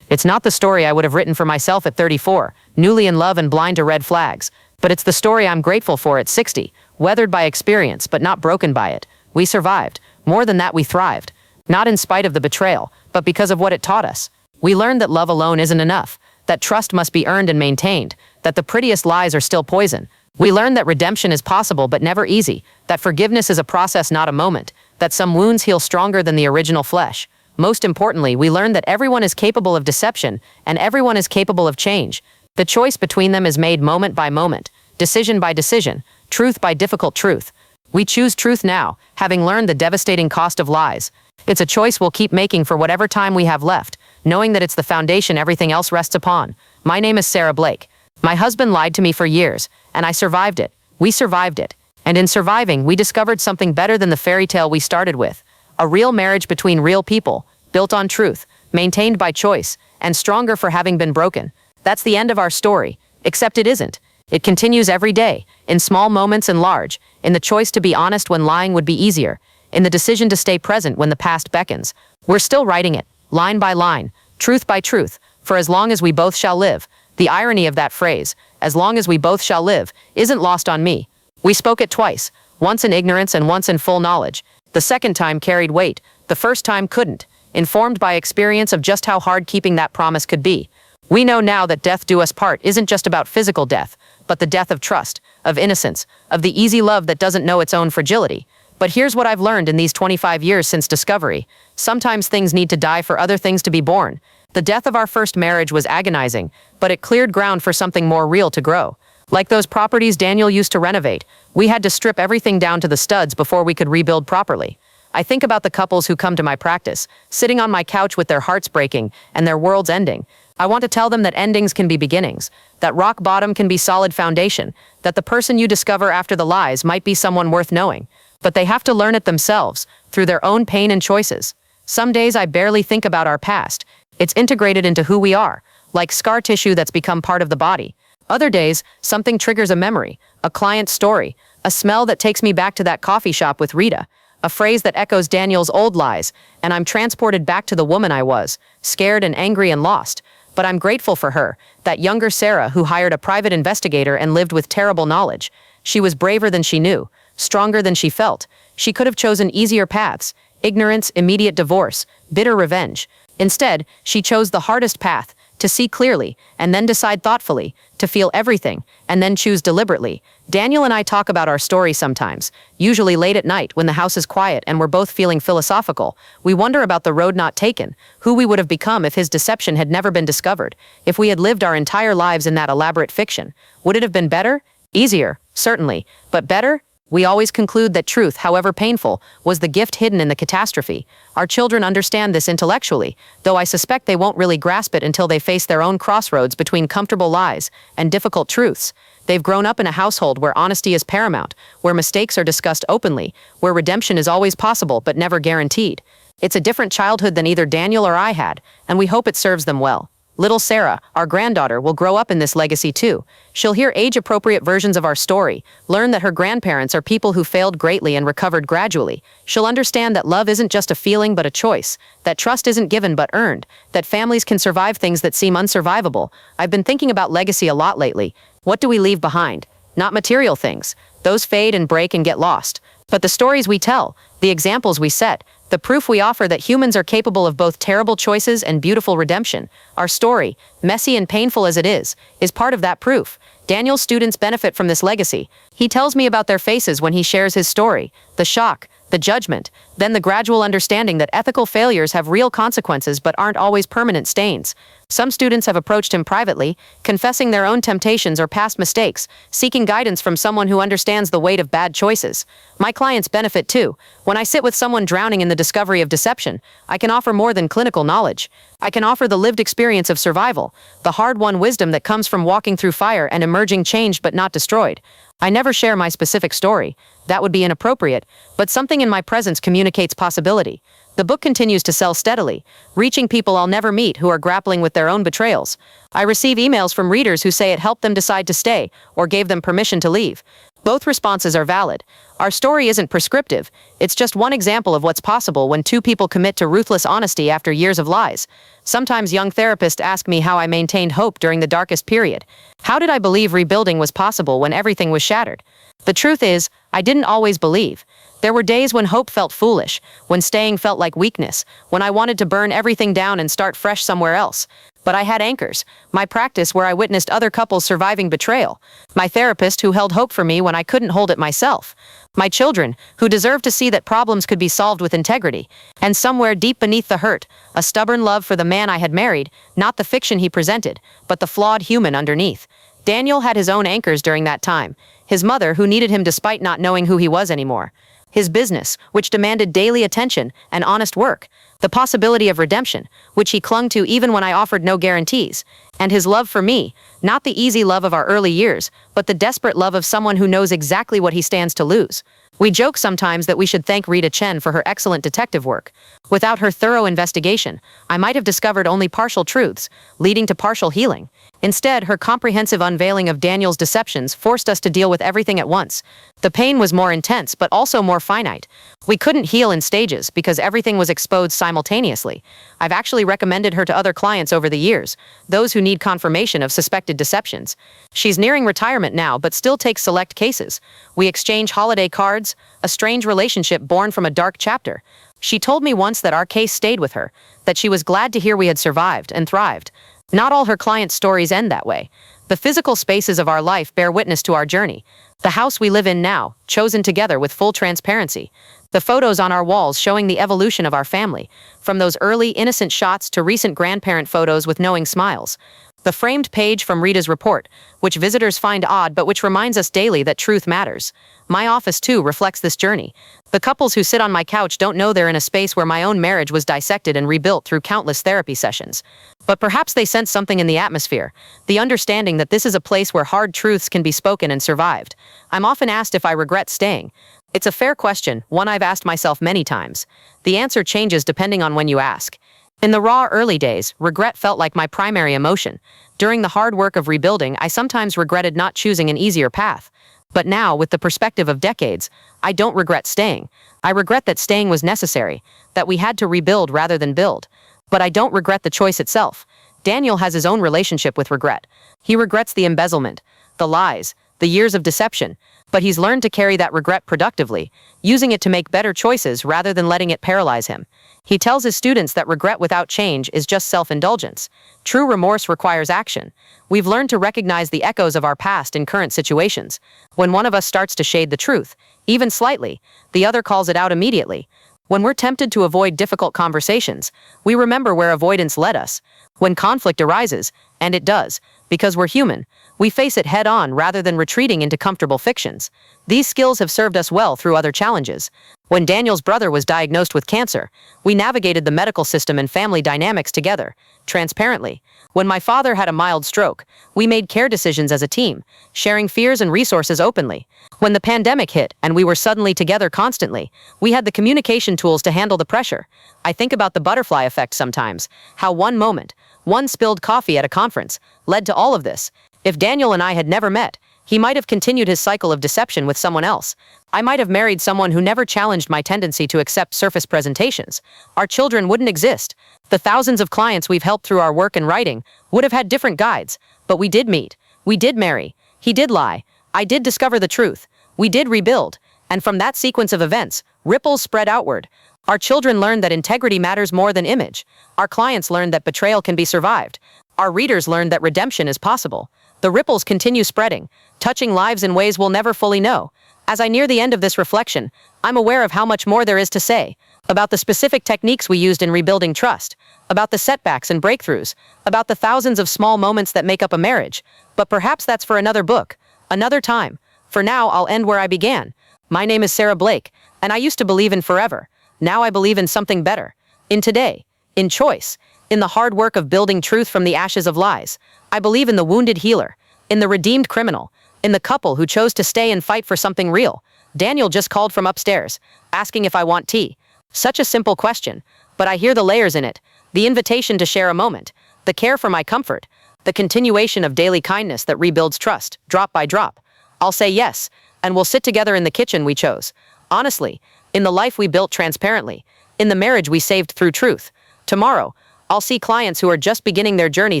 It's not the story I would have written for myself at 34, newly in love and blind to red flags, but it's the story I'm grateful for at 60, weathered by experience but not broken by it. We survived. More than that, we thrived. Not in spite of the betrayal, but because of what it taught us. We learned that love alone isn't enough, that trust must be earned and maintained, that the prettiest lies are still poison. We learned that redemption is possible but never easy, that forgiveness is a process not a moment, that some wounds heal stronger than the original flesh. Most importantly, we learned that everyone is capable of deception and everyone is capable of change. The choice between them is made moment by moment, decision by decision, truth by difficult truth. We choose truth now, having learned the devastating cost of lies. It's a choice we'll keep making for whatever time we have left, knowing that it's the foundation everything else rests upon. My name is Sarah Blake. My husband lied to me for years, and I survived it. We survived it. And in surviving, we discovered something better than the fairy tale we started with. A real marriage between real people, built on truth, maintained by choice, and stronger for having been broken. That's the end of our story, except it isn't. It continues every day, in small moments and large, in the choice to be honest when lying would be easier, in the decision to stay present when the past beckons. We're still writing it, line by line, truth by truth, for as long as we both shall live. The irony of that phrase, as long as we both shall live, isn't lost on me. We spoke it twice, once in ignorance and once in full knowledge. The second time carried weight, the first time couldn't, informed by experience of just how hard keeping that promise could be. We know now that death do us part isn't just about physical death, but the death of trust, of innocence, of the easy love that doesn't know its own fragility. But here's what I've learned in these 25 years since discovery. Sometimes things need to die for other things to be born. The death of our first marriage was agonizing, but it cleared ground for something more real to grow. Like those properties Daniel used to renovate, we had to strip everything down to the studs before we could rebuild properly. I think about the couples who come to my practice, sitting on my couch with their hearts breaking and their worlds ending. I want to tell them that endings can be beginnings, that rock bottom can be solid foundation, that the person you discover after the lies might be someone worth knowing. But they have to learn it themselves, through their own pain and choices. Some days I barely think about our past. It's integrated into who we are, like scar tissue that's become part of the body. Other days, something triggers a memory, a client's story, a smell that takes me back to that coffee shop with Rita, a phrase that echoes Daniel's old lies, and I'm transported back to the woman I was, scared and angry and lost. But I'm grateful for her, that younger Sarah who hired a private investigator and lived with terrible knowledge. She was braver than she knew, stronger than she felt. She could have chosen easier paths, ignorance, immediate divorce, bitter revenge. Instead, she chose the hardest path, to see clearly, and then decide thoughtfully, to feel everything, and then choose deliberately. Daniel and I talk about our story sometimes, usually late at night when the house is quiet and we're both feeling philosophical. We wonder about the road not taken, who we would have become if his deception had never been discovered, if we had lived our entire lives in that elaborate fiction. Would it have been better? Easier, certainly, but better? We always conclude that truth, however painful, was the gift hidden in the catastrophe. Our children understand this intellectually, though I suspect they won't really grasp it until they face their own crossroads between comfortable lies and difficult truths. They've grown up in a household where honesty is paramount, where mistakes are discussed openly, where redemption is always possible but never guaranteed. It's a different childhood than either Daniel or I had, and we hope it serves them well. Little Sarah, our granddaughter, will grow up in this legacy too. She'll hear age-appropriate versions of our story, learn that her grandparents are people who failed greatly and recovered gradually. She'll understand that love isn't just a feeling but a choice, that trust isn't given but earned, that families can survive things that seem unsurvivable. I've been thinking about legacy a lot lately. What do we leave behind? Not material things. Those fade and break and get lost. But the stories we tell, the examples we set, the proof we offer that humans are capable of both terrible choices and beautiful redemption. Our story, messy and painful as it is part of that proof. Daniel's students benefit from this legacy. He tells me about their faces when he shares his story, the shock, the judgment, then the gradual understanding that ethical failures have real consequences but aren't always permanent stains. Some students have approached him privately, confessing their own temptations or past mistakes, seeking guidance from someone who understands the weight of bad choices. My clients benefit too. When I sit with someone drowning in the discovery of deception, I can offer more than clinical knowledge. I can offer the lived experience of survival, the hard-won wisdom that comes from walking through fire and emerging changed but not destroyed. I never share my specific story. That would be inappropriate, but something in my presence communicates possibility. The book continues to sell steadily, reaching people I'll never meet who are grappling with their own betrayals. I receive emails from readers who say it helped them decide to stay or gave them permission to leave. Both responses are valid. Our story isn't prescriptive. It's just one example of what's possible when two people commit to ruthless honesty after years of lies. Sometimes young therapists ask me how I maintained hope during the darkest period. How did I believe rebuilding was possible when everything was shattered? The truth is, I didn't always believe. There were days when hope felt foolish, when staying felt like weakness, when I wanted to burn everything down and start fresh somewhere else. But I had anchors. My practice where I witnessed other couples surviving betrayal. My therapist who held hope for me when I couldn't hold it myself. My children who deserved to see that problems could be solved with integrity. And somewhere deep beneath the hurt, a stubborn love for the man I had married, not the fiction he presented, but the flawed human underneath. Daniel had his own anchors during that time. His mother, who needed him despite not knowing who he was anymore. His business, which demanded daily attention and honest work. The possibility of redemption, which he clung to even when I offered no guarantees. And his love for me, not the easy love of our early years, but the desperate love of someone who knows exactly what he stands to lose. We joke sometimes that we should thank Rita Chen for her excellent detective work. Without her thorough investigation, I might have discovered only partial truths, leading to partial healing. Instead, her comprehensive unveiling of Daniel's deceptions forced us to deal with everything at once. The pain was more intense, but also more finite. We couldn't heal in stages because everything was exposed simultaneously. I've actually recommended her to other clients over the years, those who need confirmation of suspected deceptions. She's nearing retirement now, but still takes select cases. We exchange holiday cards, a strange relationship born from a dark chapter. She told me once that our case stayed with her, that she was glad to hear we had survived and thrived. Not all her clients' stories end that way. The physical spaces of our life bear witness to our journey. The house we live in now, chosen together with full transparency. The photos on our walls showing the evolution of our family, from those early innocent shots to recent grandparent photos with knowing smiles. The framed page from Rita's report, which visitors find odd but which reminds us daily that truth matters. My office, too, reflects this journey. The couples who sit on my couch don't know they're in a space where my own marriage was dissected and rebuilt through countless therapy sessions. But perhaps they sense something in the atmosphere, the understanding that this is a place where hard truths can be spoken and survived. I'm often asked if I regret staying. It's a fair question, one I've asked myself many times. The answer changes depending on when you ask. In the raw early days, regret felt like my primary emotion. During the hard work of rebuilding, I sometimes regretted not choosing an easier path. But now, with the perspective of decades, I don't regret staying. I regret that staying was necessary, that we had to rebuild rather than build. But I don't regret the choice itself. Daniel has his own relationship with regret. He regrets the embezzlement, the lies, the years of deception, but he's learned to carry that regret productively, using it to make better choices rather than letting it paralyze him. He tells his students that regret without change is just self-indulgence. True remorse requires action. We've learned to recognize the echoes of our past in current situations. When one of us starts to shade the truth, even slightly, the other calls it out immediately. When we're tempted to avoid difficult conversations, we remember where avoidance led us. When conflict arises, and it does, because we're human, we face it head-on rather than retreating into comfortable fictions. These skills have served us well through other challenges. When Daniel's brother was diagnosed with cancer, we navigated the medical system and family dynamics together, transparently. When my father had a mild stroke, we made care decisions as a team, sharing fears and resources openly. When the pandemic hit and we were suddenly together constantly, we had the communication tools to handle the pressure. I think about the butterfly effect sometimes, how one moment, One spilled coffee at a conference led to all of this. If Daniel and I had never met, he might have continued his cycle of deception with someone else. I might have married someone who never challenged my tendency to accept surface presentations. Our children wouldn't exist. The thousands of clients we've helped through our work and writing would have had different guides. But we did meet. We did marry. He did lie. I did discover the truth. We did rebuild. And from that sequence of events, ripples spread outward. Our children learned that integrity matters more than image. Our clients learned that betrayal can be survived. Our readers learned that redemption is possible. The ripples continue spreading, touching lives in ways we'll never fully know. As I near the end of this reflection, I'm aware of how much more there is to say about the specific techniques we used in rebuilding trust, about the setbacks and breakthroughs, about the thousands of small moments that make up a marriage. But perhaps that's for another book, another time. For now, I'll end where I began. My name is Sarah Blake, and I used to believe in forever. Now I believe in something better. In today. In choice. In the hard work of building truth from the ashes of lies. I believe in the wounded healer. In the redeemed criminal. In the couple who chose to stay and fight for something real. Daniel just called from upstairs, asking if I want tea. Such a simple question, but I hear the layers in it. The invitation to share a moment. The care for my comfort. The continuation of daily kindness that rebuilds trust, drop by drop. I'll say yes, and we'll sit together in the kitchen we chose. Honestly, in the life we built transparently. In the marriage we saved through truth. Tomorrow, I'll see clients who are just beginning their journey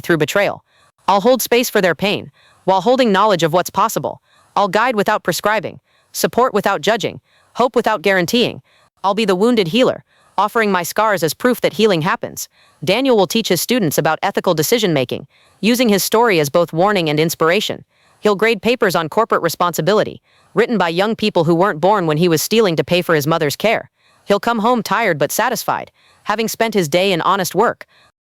through betrayal. I'll hold space for their pain, while holding knowledge of what's possible. I'll guide without prescribing, support without judging, hope without guaranteeing. I'll be the wounded healer, offering my scars as proof that healing happens. Daniel will teach his students about ethical decision-making, using his story as both warning and inspiration. He'll grade papers on corporate responsibility, written by young people who weren't born when he was stealing to pay for his mother's care. He'll come home tired but satisfied, having spent his day in honest work.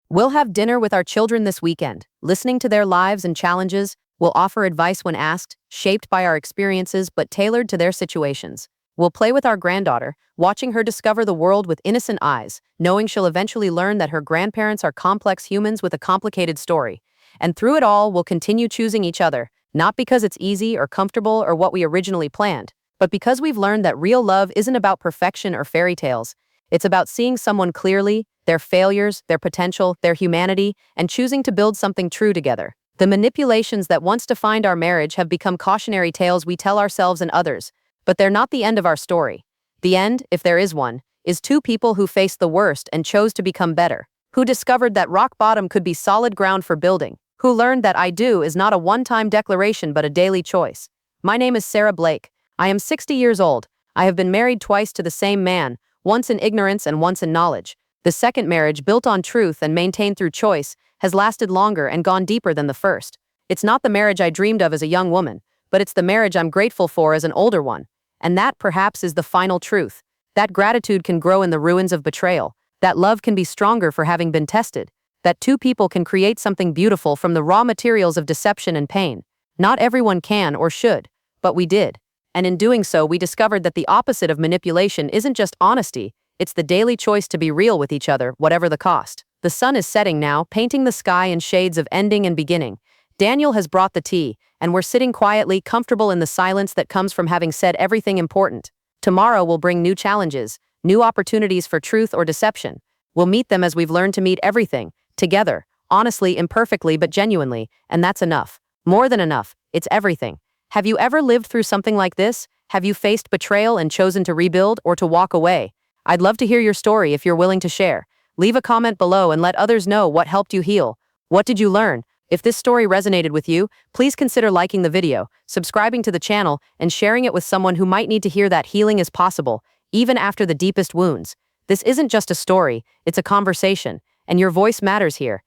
We'll have dinner with our children this weekend, listening to their lives and challenges. We'll offer advice when asked, shaped by our experiences but tailored to their situations. We'll play with our granddaughter, watching her discover the world with innocent eyes, knowing she'll eventually learn that her grandparents are complex humans with a complicated story. And through it all, we'll continue choosing each other, not because it's easy or comfortable or what we originally planned, but because we've learned that real love isn't about perfection or fairy tales. It's about seeing someone clearly, their failures, their potential, their humanity, and choosing to build something true together. The manipulations that once defined our marriage have become cautionary tales we tell ourselves and others, but they're not the end of our story. The end, if there is one, is two people who faced the worst and chose to become better, who discovered that rock bottom could be solid ground for building, who learned that I do is not a one-time declaration but a daily choice. My name is Sarah Blake. I am 60 years old. I have been married twice to the same man, once in ignorance and once in knowledge. The second marriage, built on truth and maintained through choice, has lasted longer and gone deeper than the first. It's not the marriage I dreamed of as a young woman, but it's the marriage I'm grateful for as an older one. And that, perhaps, is the final truth. That gratitude can grow in the ruins of betrayal. That love can be stronger for having been tested. That two people can create something beautiful from the raw materials of deception and pain. Not everyone can or should, but we did. And in doing so, we discovered that the opposite of manipulation isn't just honesty, it's the daily choice to be real with each other, whatever the cost. The sun is setting now, painting the sky in shades of ending and beginning. Daniel has brought the tea, and we're sitting quietly, comfortable in the silence that comes from having said everything important. Tomorrow will bring new challenges, new opportunities for truth or deception. We'll meet them as we've learned to meet everything, together, honestly, imperfectly, but genuinely, and that's enough. More than enough, it's everything. Have you ever lived through something like this? Have you faced betrayal and chosen to rebuild or to walk away? I'd love to hear your story if you're willing to share. Leave a comment below and let others know what helped you heal. What did you learn? If this story resonated with you, please consider liking the video, subscribing to the channel, and sharing it with someone who might need to hear that healing is possible, even after the deepest wounds. This isn't just a story, it's a conversation, and your voice matters here.